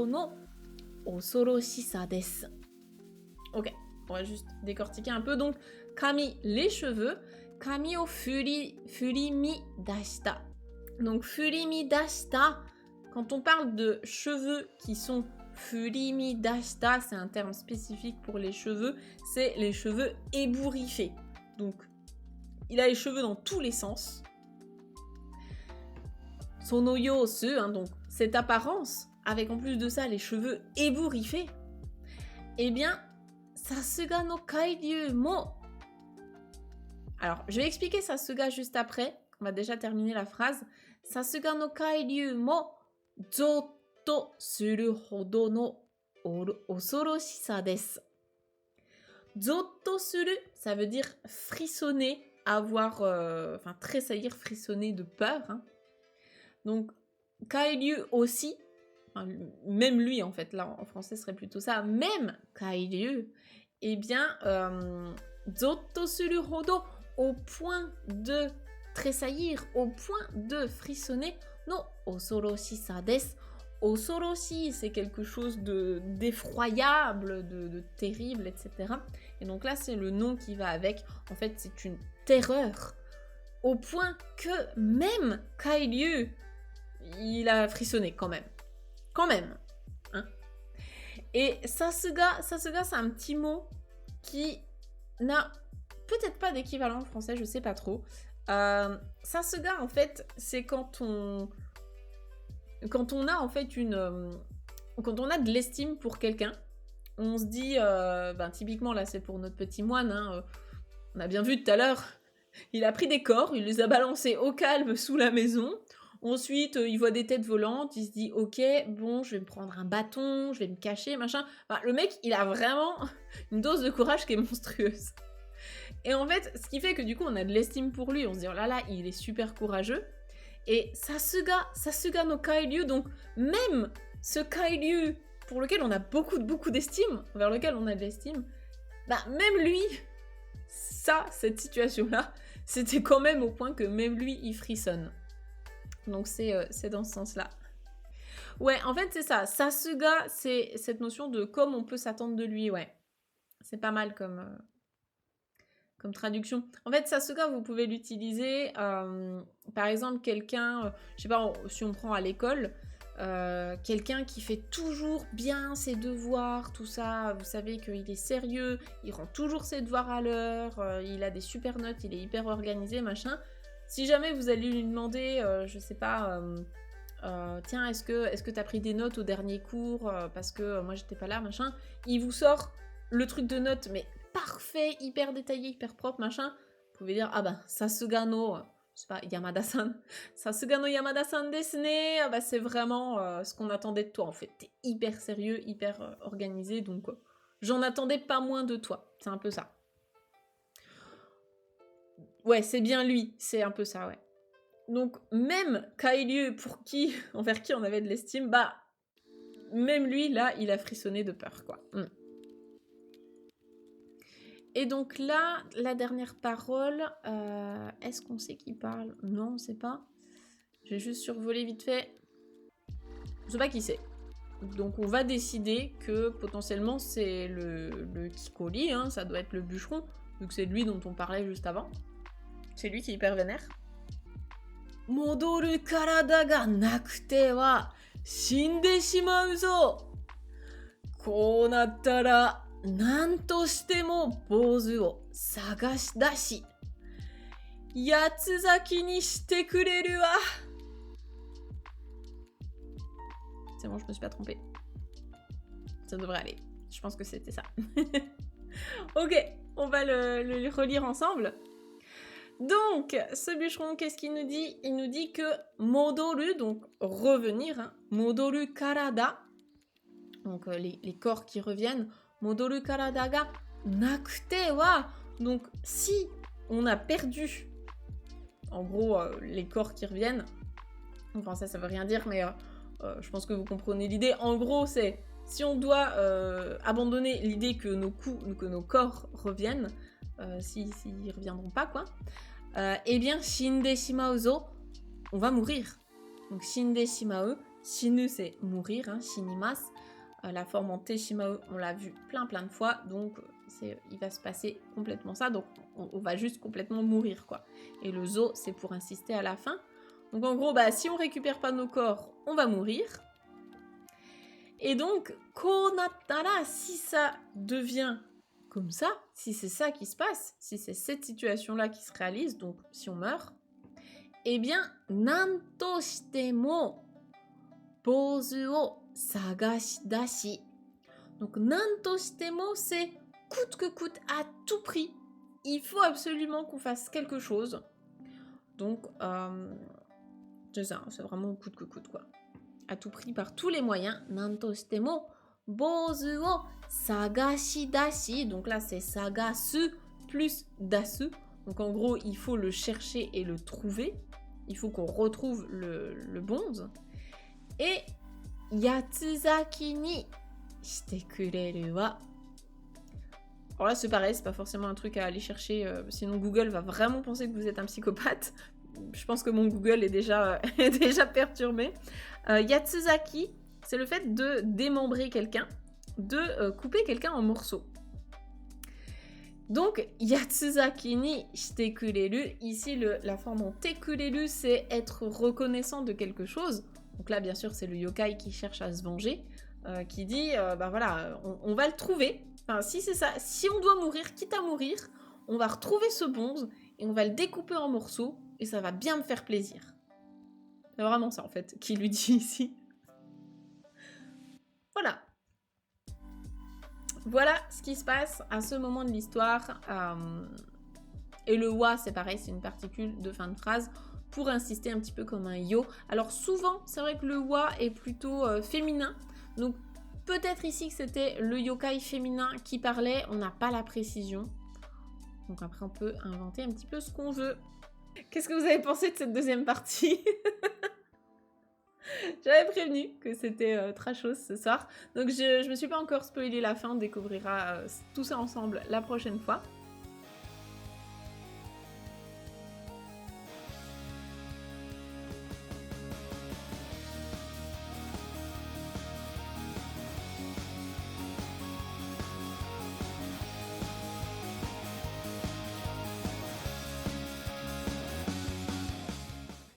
[SPEAKER 1] no osoroshisa desu. Ok, on va juste décortiquer un peu. Donc, kami, les cheveux. Kami o furimidashita. Donc, furimidashita, quand on parle de cheveux qui sont furimidashita, c'est un terme spécifique pour les cheveux, c'est les cheveux ébouriffés. Donc, il a les cheveux dans tous les sens. Sono yosu, hein, donc cette apparence, avec en plus de ça les cheveux ébouriffés, eh bien, sasuga no kairyu mo. Alors, je vais expliquer sasuga juste après. On va déjà terminer la phrase. Sasuga no kairyu mo zotto suru hodo no osoroshisa desu. Zotto suru, ça veut dire frissonner, avoir, tressaillir, frissonner de peur. Hein. Donc, kairyu aussi, enfin, même lui en fait, là en français ce serait plutôt ça, même kairyu, eh bien, zotto suru hodo, au point de tressaillir, au point de frissonner, no osoroshisa desu. Osoroshi, c'est quelque chose d'effroyable, de terrible, etc. Et donc là, c'est le nom qui va avec. En fait, c'est une terreur. Au point que même Kairyu, il a frissonné quand même. Quand même. Hein. Et Sasuga, c'est un petit mot qui n'a peut-être pas d'équivalent en français, je sais pas trop. Sasuga, en fait, c'est quand on a en fait quand on a de l'estime pour quelqu'un, on se dit, typiquement là c'est pour notre petit moine, hein, on a bien vu tout à l'heure, il a pris des corps, il les a balancés au calme sous la maison, Ensuite, il voit des têtes volantes, il se dit: «OK, bon, je vais me prendre un bâton, je vais me cacher, machin». Enfin, le mec, il a vraiment une dose de courage qui est monstrueuse. Et en fait, ce qui fait que du coup, on a de l'estime pour lui. On se dit: «Oh là là, il est super courageux». Et Sasuga no Kairyu, donc même ce Kairyu pour lequel on a beaucoup d'estime, vers lequel on a de l'estime, bah même lui, cette situation-là, c'était quand même au point que même lui, il frissonne. Donc c'est dans ce sens-là. Ouais, en fait, c'est ça. Sasuga, c'est cette notion de comme on peut s'attendre de lui, ouais. C'est pas mal comme traduction. En fait, Sasuga, vous pouvez l'utiliser, par exemple, quelqu'un, je sais pas, si on prend à l'école, quelqu'un qui fait toujours bien ses devoirs, tout ça, vous savez qu'il est sérieux, il rend toujours ses devoirs à l'heure, il a des super notes, il est hyper organisé, machin. Si jamais vous allez lui demander, je sais pas, tiens, est-ce que t'as pris des notes au dernier cours, parce que moi j'étais pas là, machin, il vous sort le truc de notes, mais parfait, hyper détaillé, hyper propre, machin. Vous pouvez dire, ah bah, Sasuga no, je sais pas, Yamada-san. Sasuga no Yamada-san desu ne. Ah bah, c'est vraiment ce qu'on attendait de toi, en fait. T'es hyper sérieux, hyper organisé, donc j'en attendais pas moins de toi. C'est un peu ça. Ouais, c'est bien lui, c'est un peu ça, ouais. Donc, même Kairyu, envers qui on avait de l'estime, bah, même lui, là, il a frissonné de peur, quoi. Et donc là, la dernière parole, est-ce qu'on sait qui parle? Non, on ne sait pas. J'ai juste survolé vite fait. Je ne sais pas qui c'est. Donc on va décider que potentiellement c'est le Kikori, hein, ça doit être le bûcheron, vu que c'est lui dont on parlait juste avant. C'est lui qui est hyper vénère. Modoru karada ga nakute wa shinde shimau zo. Kou nattara なんとしても坊主を探し出し、八つ咲きにしてくれるわ。C'est bon, je me suis pas trompée. Ça devrait aller. Je pense que c'était ça. Ok, on va le relire ensemble. Donc, ce bûcheron, qu'est-ce qu'il nous dit? Il nous dit que modoru, donc revenir, hein, modoru karada, donc les corps qui reviennent, Modoru karada ga nakute wa. Donc, si on a perdu, en gros, les corps qui reviennent, enfin ça veut rien dire, mais je pense que vous comprenez l'idée. En gros, c'est si on doit abandonner l'idée que nos corps reviennent, s'ils reviendront pas, quoi, eh bien, shinde shimau zo, on va mourir. Donc, shinde shimau, shinu c'est mourir, hein, shinimasu. La forme en Teshimae, on l'a vu plein de fois, donc il va se passer complètement ça, donc on va juste complètement mourir, quoi. Et le zo, c'est pour insister à la fin. Donc en gros, bah, si on récupère pas nos corps, on va mourir. Et donc, konattara, si ça devient comme ça, si c'est ça qui se passe, si c'est cette situation-là qui se réalise, donc si on meurt, eh bien, nanto shite mo bozu o Sagashi. Donc, nanto shitemo, c'est coûte que coûte, à tout prix. Il faut absolument qu'on fasse quelque chose. Donc, c'est ça, c'est vraiment coûte que coûte, quoi. À tout prix, par tous les moyens. Nanto shitemo, bozu o sagashi dashi. Donc là, c'est sagasu plus dasu. Donc en gros, il faut le chercher et le trouver. Il faut qu'on retrouve le bonze. Et yatsuzaki ni shite kureru wa. Alors là, c'est pareil, c'est pas forcément un truc à aller chercher, sinon Google va vraiment penser que vous êtes un psychopathe. Je pense que mon Google est déjà perturbé. Yatsuzaki, c'est le fait de démembrer quelqu'un, de couper quelqu'un en morceaux. Donc, yatsuzaki ni shite kureru, ici la forme en te kureru, c'est être reconnaissant de quelque chose. Donc là, bien sûr, c'est le yokai qui cherche à se venger, qui dit, bah voilà, on va le trouver. Enfin, si c'est ça, si on doit mourir, quitte à mourir, on va retrouver ce bonze et on va le découper en morceaux et ça va bien me faire plaisir. C'est vraiment ça, en fait, qu'il lui dit ici. Voilà. Voilà ce qui se passe à ce moment de l'histoire. Et le wa, c'est pareil, c'est une particule de fin de phrase. pour insister un petit peu comme un yo. Alors souvent, c'est vrai que le wa est plutôt féminin, donc peut-être ici que c'était le yokai féminin qui parlait, on n'a pas la précision. Donc après, on peut inventer un petit peu ce qu'on veut. Qu'est-ce que vous avez pensé de cette deuxième partie? J'avais prévenu que c'était trashos ce soir. Donc je me suis pas encore spoilé la fin, on découvrira tout ça ensemble la prochaine fois.